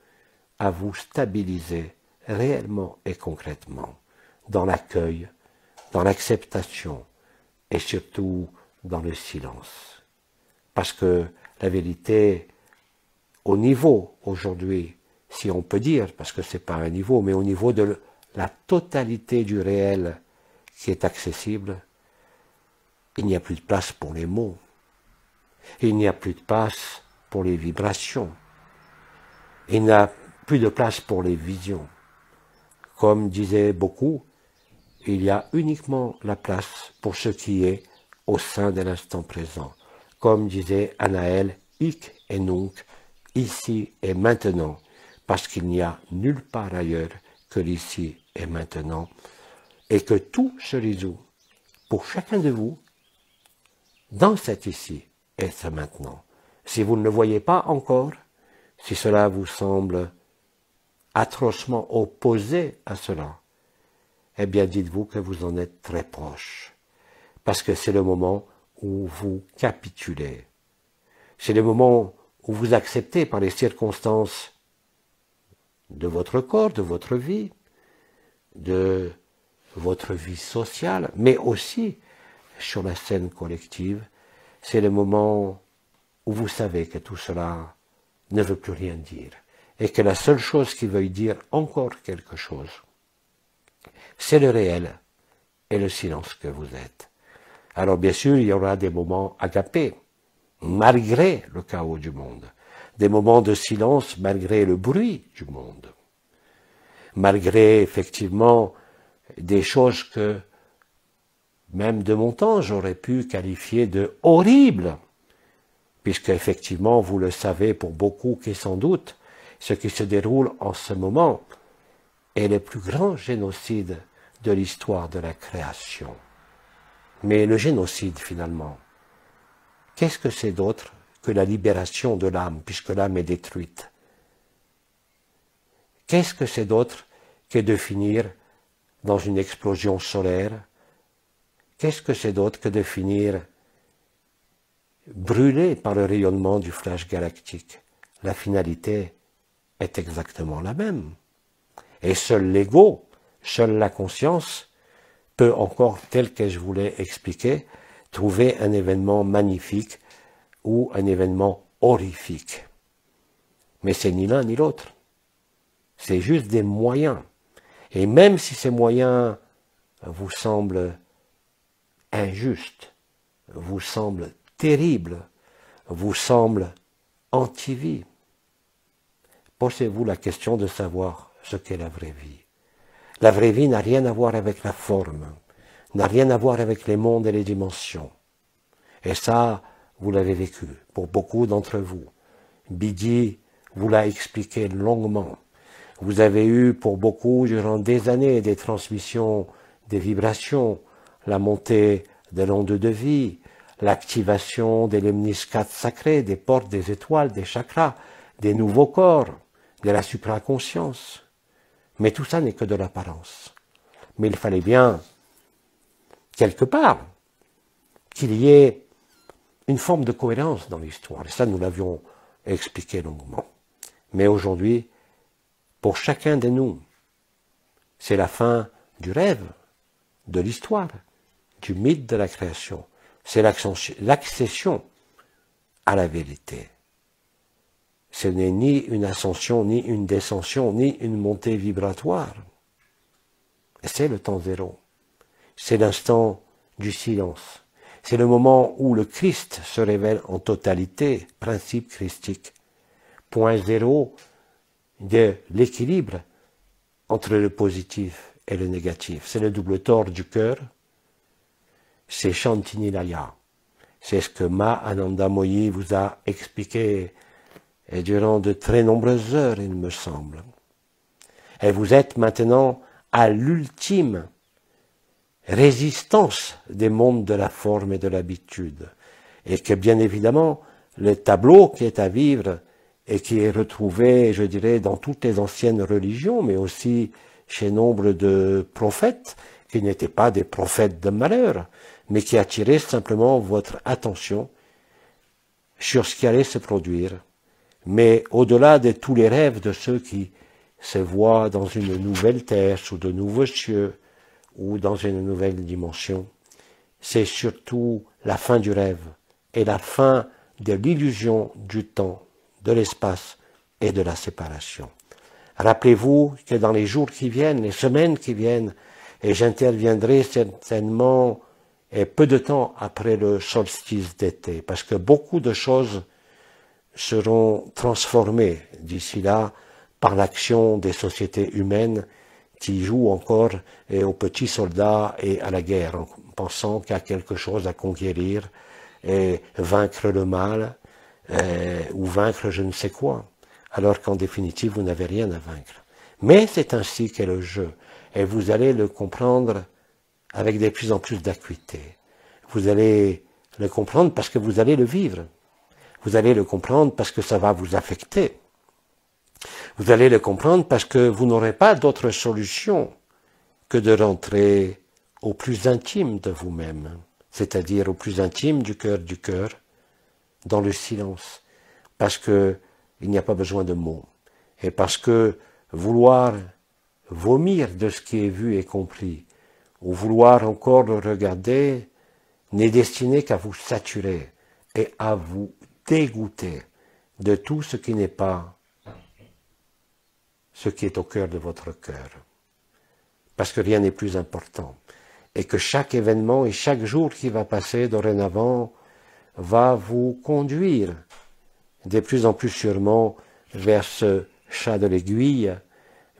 à vous stabiliser réellement et concrètement dans l'accueil, dans l'acceptation et surtout dans le silence. Parce que la vérité au niveau aujourd'hui, si on peut dire, parce que c'est pas un niveau, mais au niveau de la totalité du réel qui est accessible, il n'y a plus de place pour les mots. Il n'y a plus de place pour les vibrations. Il n'y a plus de place pour les visions. Comme disaient beaucoup, il y a uniquement la place pour ce qui est au sein de l'instant présent. Comme disait Anaël, hic et nunc, ici et maintenant, parce qu'il n'y a nulle part ailleurs que l'ici et maintenant, et que tout se résout pour chacun de vous dans cet ici et ce maintenant. Si vous ne le voyez pas encore, si cela vous semble atrocement opposé à cela, eh bien dites-vous que vous en êtes très proche, parce que c'est le moment où vous capitulez. C'est le moment où vous acceptez par les circonstances de votre corps, de votre vie sociale, mais aussi sur la scène collective. C'est le moment où vous savez que tout cela ne veut plus rien dire, et que la seule chose qui veuille dire encore quelque chose, c'est le réel et le silence que vous êtes. Alors bien sûr, il y aura des moments agapés, malgré le chaos du monde, des moments de silence malgré le bruit du monde, malgré effectivement des choses que, même de mon temps, j'aurais pu qualifier de horribles, puisque effectivement, vous le savez pour beaucoup qui sans doute, ce qui se déroule en ce moment est le plus grand génocide de l'histoire de la création. Mais le génocide, finalement, qu'est-ce que c'est d'autre que la libération de l'âme, puisque l'âme est détruite? Qu'est-ce que c'est d'autre que de finir dans une explosion solaire? Qu'est-ce que c'est d'autre que de finir brûlé par le rayonnement du flash galactique? La finalité est exactement la même. Et seul l'ego, seule la conscience peut encore, tel que je voulais expliquer, trouver un événement magnifique ou un événement horrifique. Mais c'est ni l'un ni l'autre. C'est juste des moyens. Et même si ces moyens vous semblent injustes, vous semblent terribles, vous semblent anti-vie, posez-vous la question de savoir ce qu'est la vraie vie. La vraie vie n'a rien à voir avec la forme, n'a rien à voir avec les mondes et les dimensions. Et ça, vous l'avez vécu pour beaucoup d'entre vous. Bidi vous l'a expliqué longuement. Vous avez eu pour beaucoup durant des années des transmissions, des vibrations, la montée de l'onde de vie, l'activation des lemniscates sacrés, des portes, des étoiles, des chakras, des nouveaux corps, de la supraconscience. Mais tout ça n'est que de l'apparence. Mais il fallait bien, quelque part, qu'il y ait une forme de cohérence dans l'histoire. Et ça, nous l'avions expliqué longuement. Mais aujourd'hui, pour chacun de nous, c'est la fin du rêve, de l'histoire, du mythe de la création. C'est l'accession à la vérité. Ce n'est ni une ascension, ni une descension, ni une montée vibratoire. C'est le temps zéro. C'est l'instant du silence. C'est le moment où le Christ se révèle en totalité, principe christique. Point zéro de l'équilibre entre le positif et le négatif. C'est le double tort du cœur. C'est Shantinilaya. C'est ce que Ma Ananda Moyi vous a expliqué et durant de très nombreuses heures, il me semble. Et vous êtes maintenant à l'ultime résistance des mondes de la forme et de l'habitude. Et que bien évidemment, le tableau qui est à vivre et qui est retrouvé, je dirais, dans toutes les anciennes religions, mais aussi chez nombre de prophètes, qui n'étaient pas des prophètes de malheur, mais qui attiraient simplement votre attention sur ce qui allait se produire. Mais au-delà de tous les rêves de ceux qui se voient dans une nouvelle terre, sous de nouveaux cieux, ou dans une nouvelle dimension, c'est surtout la fin du rêve et la fin de l'illusion du temps de l'espace et de la séparation. Rappelez-vous que dans les jours qui viennent, les semaines qui viennent, et j'interviendrai certainement peu de temps après le solstice d'été, parce que beaucoup de choses seront transformées d'ici là par l'action des sociétés humaines qui jouent encore aux petits soldats et à la guerre, en pensant qu'il y a quelque chose à conquérir et vaincre le mal ou vaincre je ne sais quoi, alors qu'en définitive vous n'avez rien à vaincre. Mais c'est ainsi qu'est le jeu, et vous allez le comprendre avec de plus en plus d'acuité. Vous allez le comprendre parce que vous allez le vivre. Vous allez le comprendre parce que ça va vous affecter. Vous allez le comprendre parce que vous n'aurez pas d'autre solution que de rentrer au plus intime de vous-même, c'est-à-dire au plus intime du cœur, dans le silence, parce que il n'y a pas besoin de mots, et parce que vouloir vomir de ce qui est vu et compris, ou vouloir encore le regarder, n'est destiné qu'à vous saturer et à vous dégoûter de tout ce qui n'est pas ce qui est au cœur de votre cœur. Parce que rien n'est plus important. Et que chaque événement et chaque jour qui va passer dorénavant va vous conduire de plus en plus sûrement vers ce chat de l'aiguille,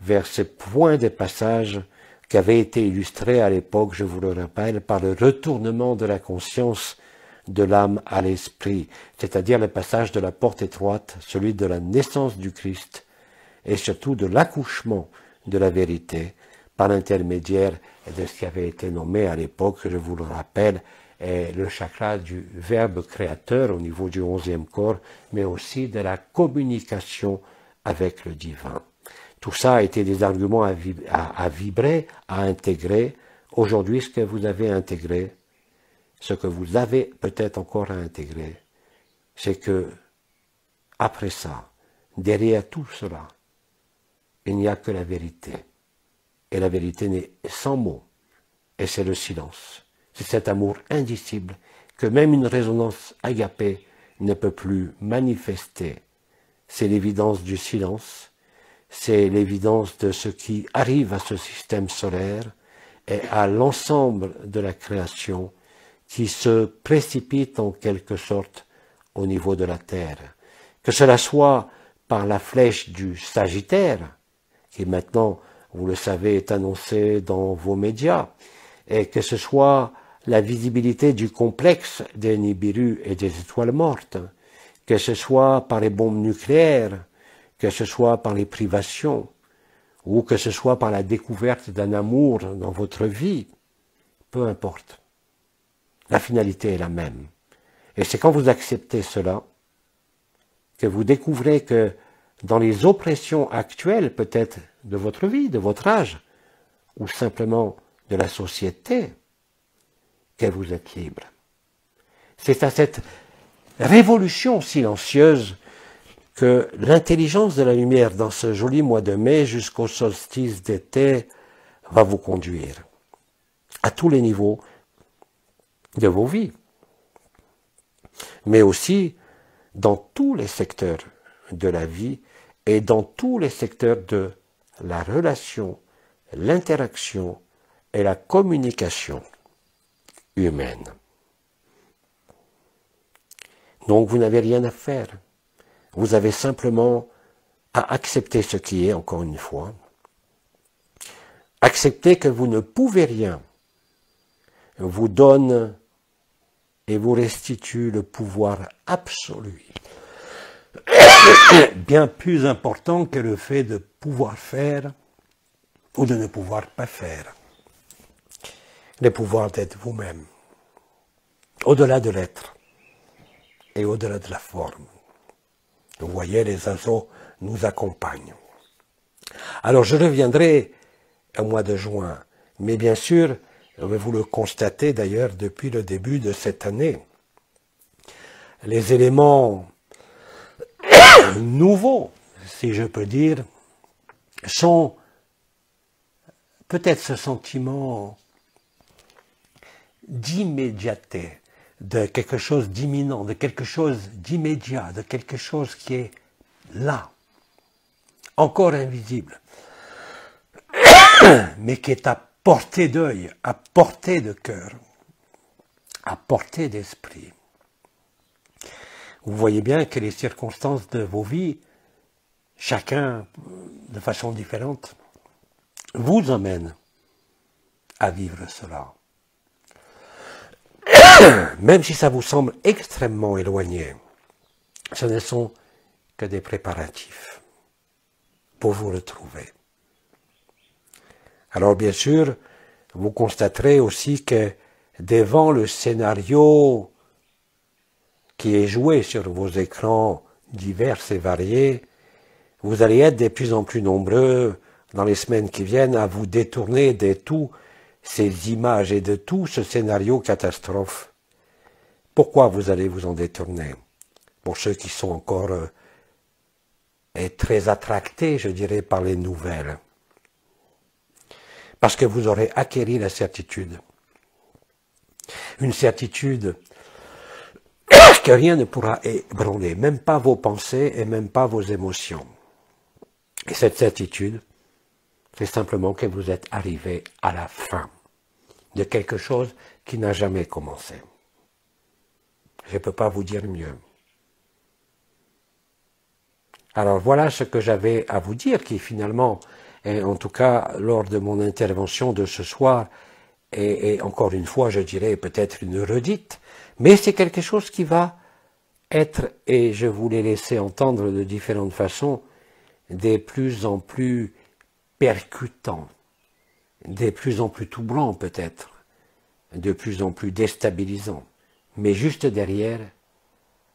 vers ce point de passage qui avait été illustré à l'époque, je vous le rappelle, par le retournement de la conscience de l'âme à l'esprit, c'est-à-dire le passage de la porte étroite, celui de la naissance du Christ, et surtout de l'accouchement de la vérité, par l'intermédiaire de ce qui avait été nommé à l'époque, je vous le rappelle, le chakra du verbe créateur au niveau du 11e corps, mais aussi de la communication avec le divin. Tout ça a été des arguments à vibrer, à intégrer. Aujourd'hui, ce que vous avez intégré, ce que vous avez peut-être encore à intégrer, c'est que, après ça, derrière tout cela, il n'y a que la vérité. Et la vérité n'est sans mots. Et c'est le silence. C'est cet amour indicible que même une résonance agapée ne peut plus manifester. C'est l'évidence du silence. C'est l'évidence de ce qui arrive à ce système solaire et à l'ensemble de la création qui se précipite en quelque sorte au niveau de la Terre. Que cela soit par la flèche du Sagittaire, qui maintenant, vous le savez, est annoncée dans vos médias, et que ce soit la visibilité du complexe des Nibiru et des étoiles mortes, que ce soit par les bombes nucléaires, que ce soit par les privations, ou que ce soit par la découverte d'un amour dans votre vie, peu importe. La finalité est la même. Et c'est quand vous acceptez cela que vous découvrez que dans les oppressions actuelles, peut-être de votre vie, de votre âge, ou simplement de la société, que vous êtes libre. C'est à cette révolution silencieuse que l'intelligence de la lumière dans ce joli mois de mai jusqu'au solstice d'été va vous conduire à tous les niveaux de vos vies, mais aussi dans tous les secteurs de la vie et dans tous les secteurs de la relation, l'interaction et la communication humaine. Donc vous n'avez rien à faire. Vous avez simplement à accepter ce qui est, encore une fois. Accepter que vous ne pouvez rien vous donne et vous restitue le pouvoir absolu. Bien plus important que le fait de pouvoir faire ou de ne pouvoir pas faire. Le pouvoir d'être vous-même, au-delà de l'être et au-delà de la forme. Vous voyez, les oiseaux nous accompagnent. Alors je reviendrai au mois de juin, mais bien sûr, vous le constatez d'ailleurs depuis le début de cette année, les éléments nouveaux, si je peux dire, sont peut-être ce sentiment d'immédiateté, de quelque chose d'imminent, de quelque chose d'immédiat, de quelque chose qui est là, encore invisible, mais qui est à portée d'œil, à portée de cœur, à portée d'esprit. Vous voyez bien que les circonstances de vos vies, chacun de façon différente, vous amènent à vivre cela. Même si ça vous semble extrêmement éloigné, ce ne sont que des préparatifs pour vous retrouver. Alors bien sûr, vous constaterez aussi que devant le scénario qui est joué sur vos écrans divers et variés, vous allez être de plus en plus nombreux dans les semaines qui viennent à vous détourner de tous ces images et de tout ce scénario catastrophe. Pourquoi vous allez vous en détourner? Pour ceux qui sont encore très attractés, je dirais, par les nouvelles. Parce que vous aurez acquis la certitude. Une certitude que rien ne pourra ébranler, même pas vos pensées et même pas vos émotions. Et cette certitude, c'est simplement que vous êtes arrivé à la fin de quelque chose qui n'a jamais commencé. Je ne peux pas vous dire mieux. Alors voilà ce que j'avais à vous dire, qui finalement, et en tout cas lors de mon intervention de ce soir, et encore une fois, je dirais peut-être une redite, mais c'est quelque chose qui va être, et je vous l'ai laissé entendre de différentes façons, de plus en plus percutant, de plus en plus troublant peut-être, de plus en plus déstabilisant. Mais juste derrière,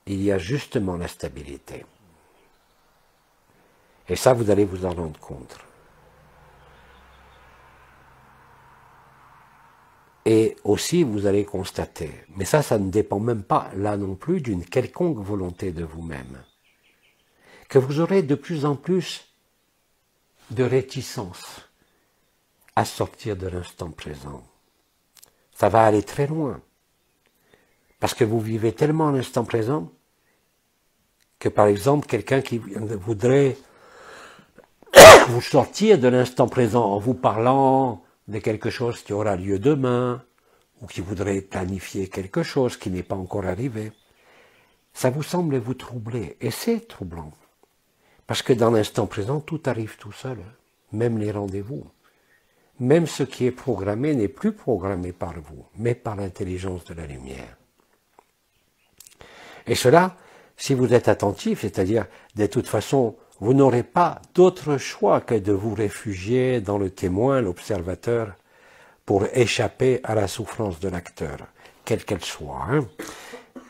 il y a justement la stabilité. Et ça, vous allez vous en rendre compte. Et aussi, vous allez constater, mais ça ne dépend même pas, là non plus, d'une quelconque volonté de vous-même, que vous aurez de plus en plus de réticence à sortir de l'instant présent. Ça va aller très loin, parce que vous vivez tellement l'instant présent, que par exemple, quelqu'un qui voudrait vous sortir de l'instant présent en vous parlant de quelque chose qui aura lieu demain, ou qui voudrait planifier quelque chose qui n'est pas encore arrivé, ça vous semble vous troubler, et c'est troublant. Parce que dans l'instant présent, tout arrive tout seul, même les rendez-vous. Même ce qui est programmé n'est plus programmé par vous, mais par l'intelligence de la lumière. Et cela, si vous êtes attentif, c'est-à-dire, de toute façon, vous n'aurez pas d'autre choix que de vous réfugier dans le témoin, l'observateur, pour échapper à la souffrance de l'acteur, quelle qu'elle soit. Hein.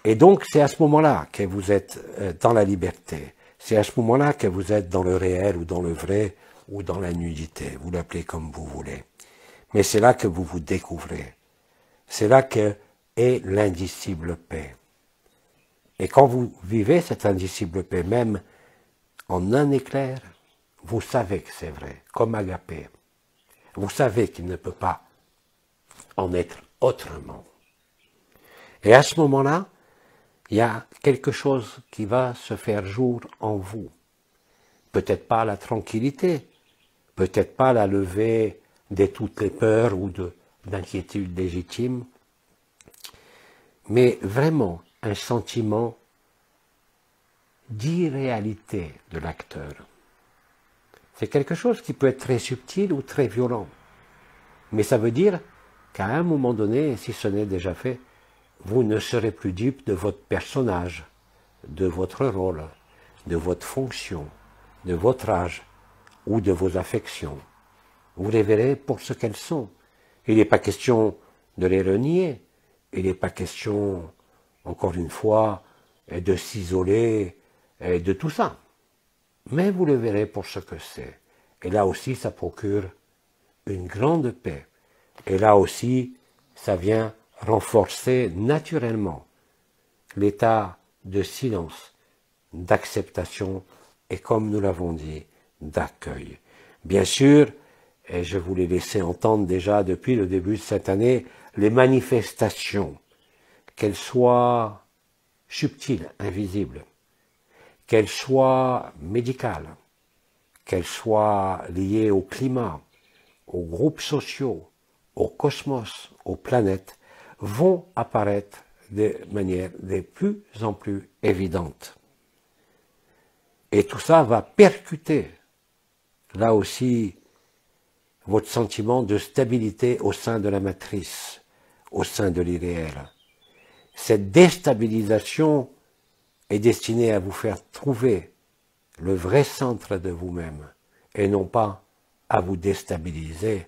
Et donc, c'est à ce moment-là que vous êtes dans la liberté. C'est à ce moment-là que vous êtes dans le réel ou dans le vrai ou dans la nudité. Vous l'appelez comme vous voulez. Mais c'est là que vous vous découvrez. C'est là que est l'indicible paix. Et quand vous vivez cette indicible paix, même en un éclair, vous savez que c'est vrai, comme Agapé. Vous savez qu'il ne peut pas en être autrement. Et à ce moment-là, il y a quelque chose qui va se faire jour en vous. Peut-être pas la tranquillité, peut-être pas la levée de toutes les peurs ou d'inquiétudes légitimes, mais vraiment un sentiment d'irréalité de l'acteur. C'est quelque chose qui peut être très subtil ou très violent, mais ça veut dire qu'à un moment donné, si ce n'est déjà fait, vous ne serez plus dupe de votre personnage, de votre rôle, de votre fonction, de votre âge ou de vos affections. Vous les verrez pour ce qu'elles sont. Il n'est pas question de les renier, il n'est pas question, encore une fois, de s'isoler de tout ça. Mais vous le verrez pour ce que c'est. Et là aussi, ça procure une grande paix. Et là aussi, ça vient renforcer naturellement l'état de silence, d'acceptation et, comme nous l'avons dit, d'accueil. Bien sûr, et je vous l'ai laissé entendre déjà depuis le début de cette année, les manifestations, qu'elles soient subtiles, invisibles, qu'elles soient médicales, qu'elles soient liées au climat, aux groupes sociaux, au cosmos, aux planètes, vont apparaître de manière de plus en plus évidente. Et tout ça va percuter, là aussi, votre sentiment de stabilité au sein de la matrice, au sein de l'irréel. Cette déstabilisation est destinée à vous faire trouver le vrai centre de vous-même, et non pas à vous déstabiliser,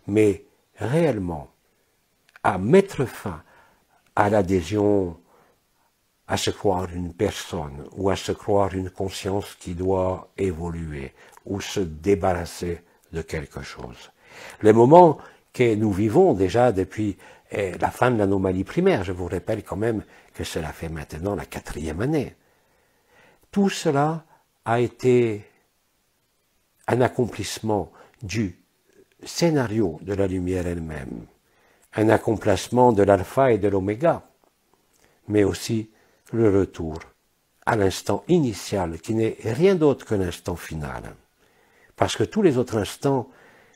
mais réellement à mettre fin à l'adhésion à se croire une personne ou à se croire une conscience qui doit évoluer ou se débarrasser de quelque chose. Les moments que nous vivons déjà depuis la fin de l'anomalie primaire, je vous rappelle quand même que cela fait maintenant la 4e année, tout cela a été un accomplissement du scénario de la lumière elle-même, un accomplissement de l'alpha et de l'oméga, mais aussi le retour à l'instant initial, qui n'est rien d'autre que l'instant final. Parce que tous les autres instants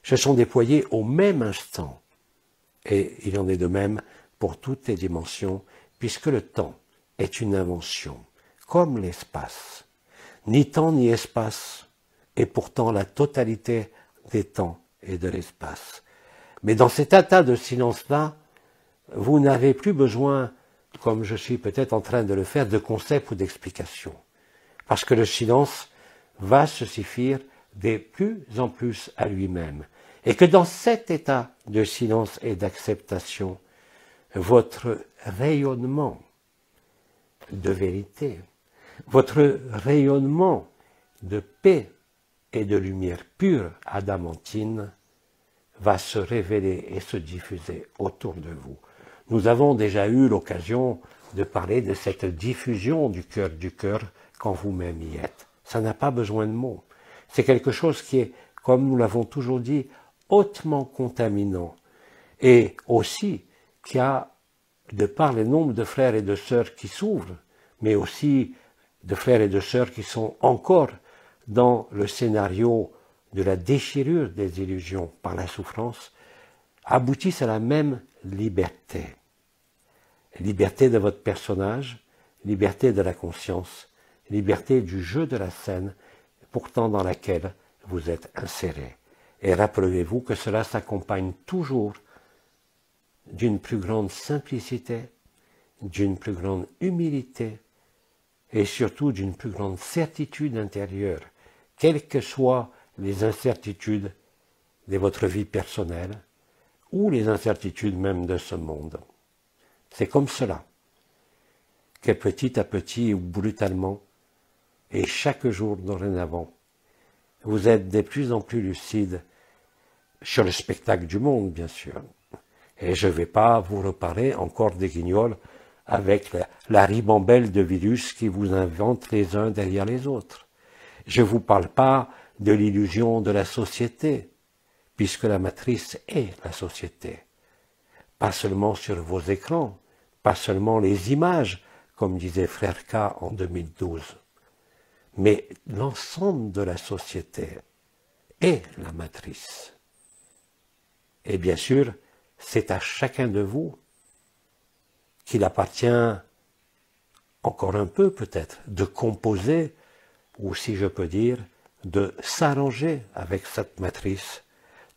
se sont déployés au même instant. Et il en est de même pour toutes les dimensions, puisque le temps est une invention, comme l'espace. Ni temps ni espace, et pourtant la totalité des temps et de l'espace. Mais dans cet état de silence-là, vous n'avez plus besoin, comme je suis peut-être en train de le faire, de concepts ou d'explications. Parce que le silence va se suffire de plus en plus à lui-même. Et que dans cet état de silence et d'acceptation, votre rayonnement de vérité, votre rayonnement de paix et de lumière pure adamantine va se révéler et se diffuser autour de vous. Nous avons déjà eu l'occasion de parler de cette diffusion du cœur quand vous-même y êtes. Ça n'a pas besoin de mots. C'est quelque chose qui est, comme nous l'avons toujours dit, hautement contaminant et aussi qui a, de par le nombre de frères et de sœurs qui s'ouvrent, mais aussi de frères et de sœurs qui sont encore dans le scénario de la déchirure des illusions par la souffrance, aboutissent à la même liberté. Liberté de votre personnage, liberté de la conscience, liberté du jeu de la scène, pourtant dans laquelle vous êtes inséré. Et rappelez-vous que cela s'accompagne toujours d'une plus grande simplicité, d'une plus grande humilité et surtout d'une plus grande certitude intérieure, quelles que soient les incertitudes de votre vie personnelle ou les incertitudes même de ce monde. C'est comme cela que petit à petit ou brutalement, et chaque jour dorénavant, vous êtes de plus en plus lucide sur le spectacle du monde, bien sûr. Et je ne vais pas vous reparler encore des guignols avec la ribambelle de virus qui vous inventent les uns derrière les autres. Je ne vous parle pas de l'illusion de la société, puisque la matrice est la société. Pas seulement sur vos écrans, pas seulement les images, comme disait Frère K en 2012, mais l'ensemble de la société est la matrice. Et bien sûr, c'est à chacun de vous qu'il appartient encore un peu peut-être de composer, ou si je peux dire, de s'arranger avec cette matrice,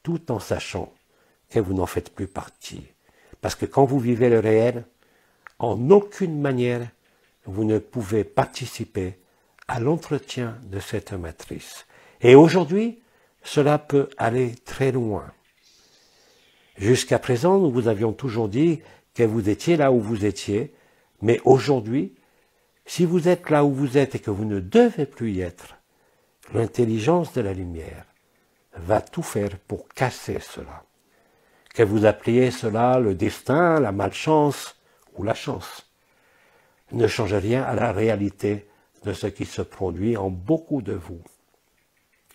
tout en sachant que vous n'en faites plus partie. Parce que quand vous vivez le réel, en aucune manière vous ne pouvez participer à l'entretien de cette matrice. Et aujourd'hui, cela peut aller très loin. Jusqu'à présent, nous vous avions toujours dit que vous étiez là où vous étiez, mais aujourd'hui, si vous êtes là où vous êtes et que vous ne devez plus y être, l'intelligence de la lumière va tout faire pour casser cela. Que vous appeliez cela le destin, la malchance ou la chance, ne change rien à la réalité de ce qui se produit en beaucoup de vous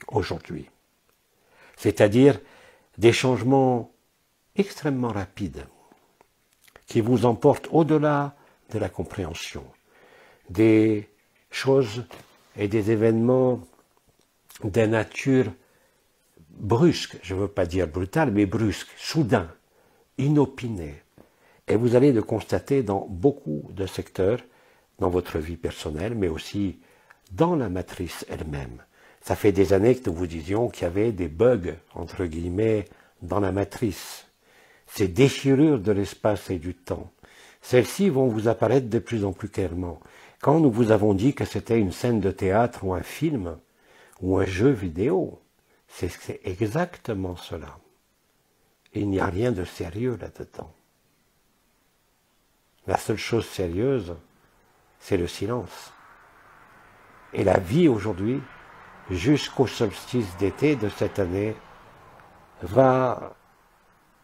aujourd'hui. C'est-à-dire des changements extrêmement rapides qui vous emportent au-delà de la compréhension. Des choses et des événements de nature brusque, je ne veux pas dire brutale, mais brusque, soudain, inopiné. Et vous allez le constater dans beaucoup de secteurs, dans votre vie personnelle, mais aussi dans la matrice elle-même. Ça fait des années que nous vous disions qu'il y avait des bugs, entre guillemets, dans la matrice. Ces déchirures de l'espace et du temps. Celles-ci vont vous apparaître de plus en plus clairement. Quand nous vous avons dit que c'était une scène de théâtre ou un film, ou un jeu vidéo, c'est exactement cela. Il n'y a rien de sérieux là-dedans. La seule chose sérieuse, c'est le silence. Et la vie aujourd'hui, jusqu'au solstice d'été de cette année, va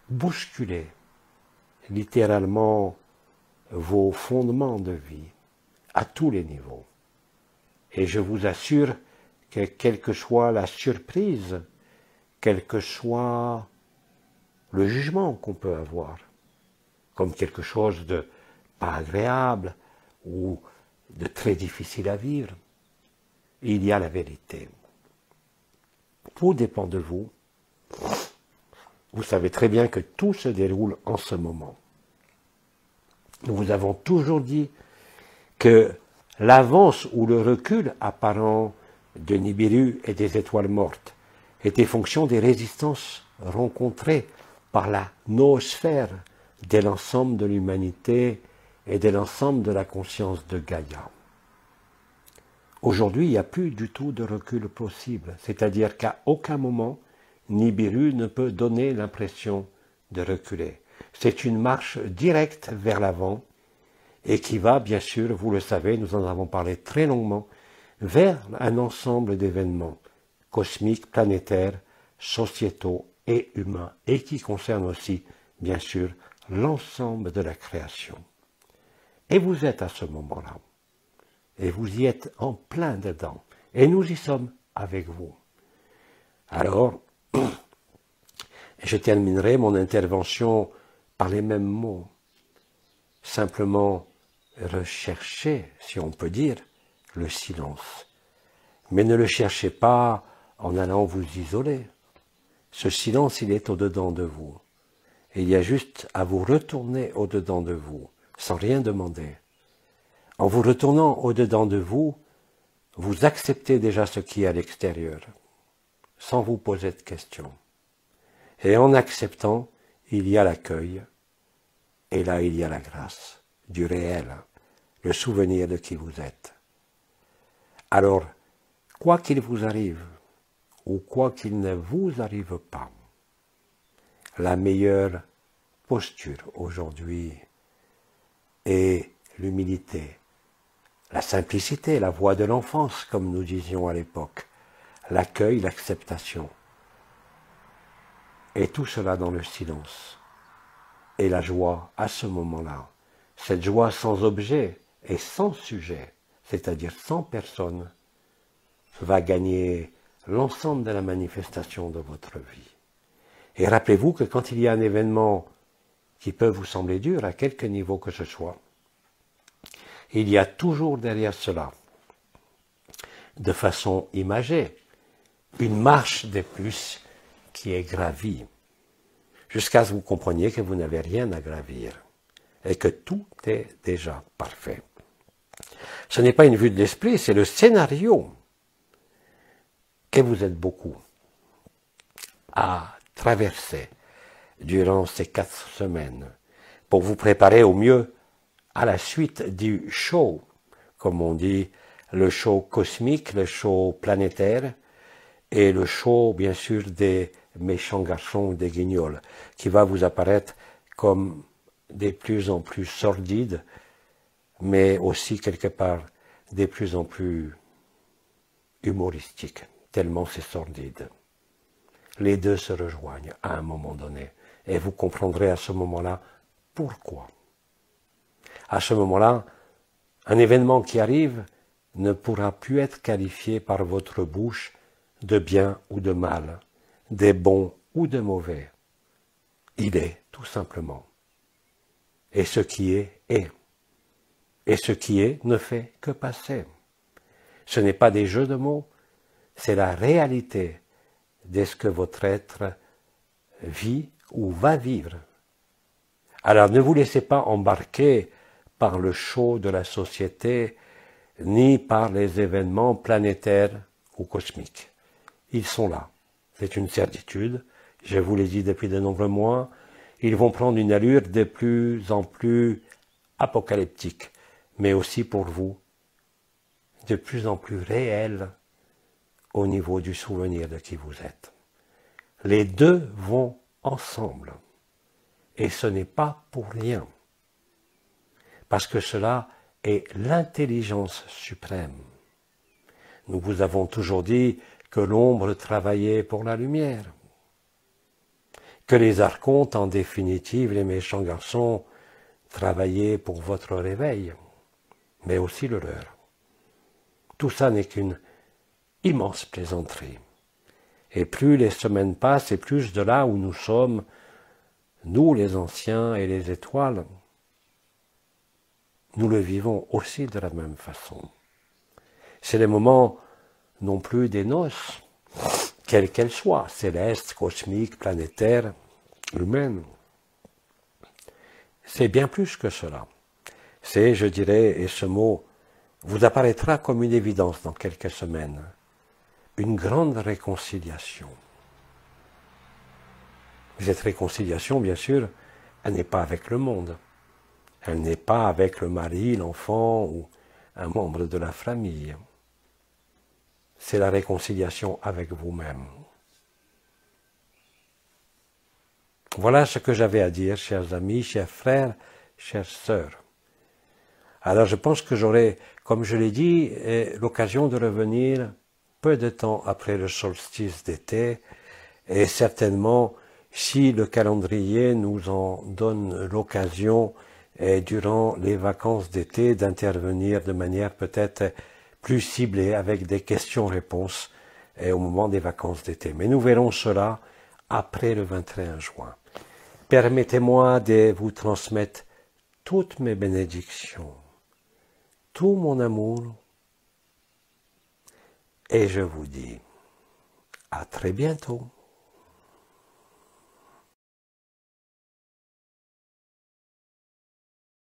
bousculer littéralement vos fondements de vie à tous les niveaux. Et je vous assure que quelle que soit la surprise, quel que soit le jugement qu'on peut avoir, comme quelque chose de pas agréable ou de très difficile à vivre, il y a la vérité. Tout dépend de vous. Vous savez très bien que tout se déroule en ce moment. Nous vous avons toujours dit que l'avance ou le recul apparent de Nibiru et des étoiles mortes était fonction des résistances rencontrées par la noosphère de l'ensemble de l'humanité et de l'ensemble de la conscience de Gaïa. Aujourd'hui, il n'y a plus du tout de recul possible, c'est-à-dire qu'à aucun moment, Nibiru ne peut donner l'impression de reculer. C'est une marche directe vers l'avant et qui va, bien sûr, vous le savez, nous en avons parlé très longuement, vers un ensemble d'événements cosmiques, planétaires, sociétaux et humains, et qui concernent aussi, bien sûr, l'ensemble de la création. Et vous êtes à ce moment-là, et vous y êtes en plein dedans, et nous y sommes avec vous. Alors, je terminerai mon intervention par les mêmes mots. Simplement recherchez, si on peut dire, le silence. Mais ne le cherchez pas en allant vous isoler. Ce silence, il est au-dedans de vous. Et il y a juste à vous retourner au-dedans de vous, sans rien demander. En vous retournant au-dedans de vous, vous acceptez déjà ce qui est à l'extérieur, sans vous poser de questions. Et en acceptant, il y a l'accueil, et là il y a la grâce du réel, le souvenir de qui vous êtes. Alors, quoi qu'il vous arrive, ou quoi qu'il ne vous arrive pas, la meilleure posture aujourd'hui est l'humilité, la simplicité, la voie de l'enfance, comme nous disions à l'époque, l'accueil, l'acceptation. Et tout cela dans le silence. Et la joie à ce moment-là, cette joie sans objet et sans sujet, c'est-à-dire sans personne, va gagner l'ensemble de la manifestation de votre vie. Et rappelez-vous que quand il y a un événement qui peut vous sembler dur, à quelque niveau que ce soit, il y a toujours derrière cela, de façon imagée, une marche de plus qui est gravie, jusqu'à ce que vous compreniez que vous n'avez rien à gravir, et que tout est déjà parfait. Ce n'est pas une vue de l'esprit, c'est le scénario que vous êtes beaucoup à traverser durant ces 4 semaines pour vous préparer au mieux à la suite du show, comme on dit, le show cosmique, le show planétaire et le show, bien sûr, des méchants garçons, des guignols, qui va vous apparaître comme de plus en plus sordides, mais aussi quelque part de plus en plus humoristiques, tellement c'est sordide. Les deux se rejoignent à un moment donné, et vous comprendrez à ce moment-là pourquoi. À ce moment-là, un événement qui arrive ne pourra plus être qualifié par votre bouche de bien ou de mal, de bon ou de mauvais. Il est, tout simplement. Et ce qui est, est. Et ce qui est ne fait que passer. Ce n'est pas des jeux de mots, c'est la réalité de ce que votre être vit ou va vivre. Alors ne vous laissez pas embarquer par le show de la société, ni par les événements planétaires ou cosmiques. Ils sont là, c'est une certitude, je vous l'ai dit depuis de nombreux mois, ils vont prendre une allure de plus en plus apocalyptique, mais aussi pour vous, de plus en plus réelle au niveau du souvenir de qui vous êtes. Les deux vont ensemble, et ce n'est pas pour rien, parce que cela est l'intelligence suprême. Nous vous avons toujours dit que l'ombre travaillait pour la lumière, que les archontes, en définitive, les méchants garçons, travaillaient pour votre réveil, mais aussi le leur. Tout ça n'est qu'une immense plaisanterie. Et plus les semaines passent, et plus de là où nous sommes, nous les anciens et les étoiles, nous le vivons aussi de la même façon. C'est les moments non plus des noces, quelles qu'elles soient, célestes, cosmiques, planétaires, humaines. C'est bien plus que cela. C'est, je dirais, et ce mot vous apparaîtra comme une évidence dans quelques semaines, une grande réconciliation. Cette réconciliation, bien sûr, elle n'est pas avec le monde. Elle n'est pas avec le mari, l'enfant ou un membre de la famille. C'est la réconciliation avec vous-même. Voilà ce que j'avais à dire, chers amis, chers frères, chères sœurs. Alors je pense que j'aurai, comme je l'ai dit, l'occasion de revenir peu de temps après le solstice d'été, et certainement, si le calendrier nous en donne l'occasion, durant les vacances d'été, d'intervenir de manière peut-être plus ciblée, avec des questions-réponses au moment des vacances d'été. Mais nous verrons cela après le 21 juin. Permettez-moi de vous transmettre toutes mes bénédictions, tout mon amour, et je vous dis à très bientôt.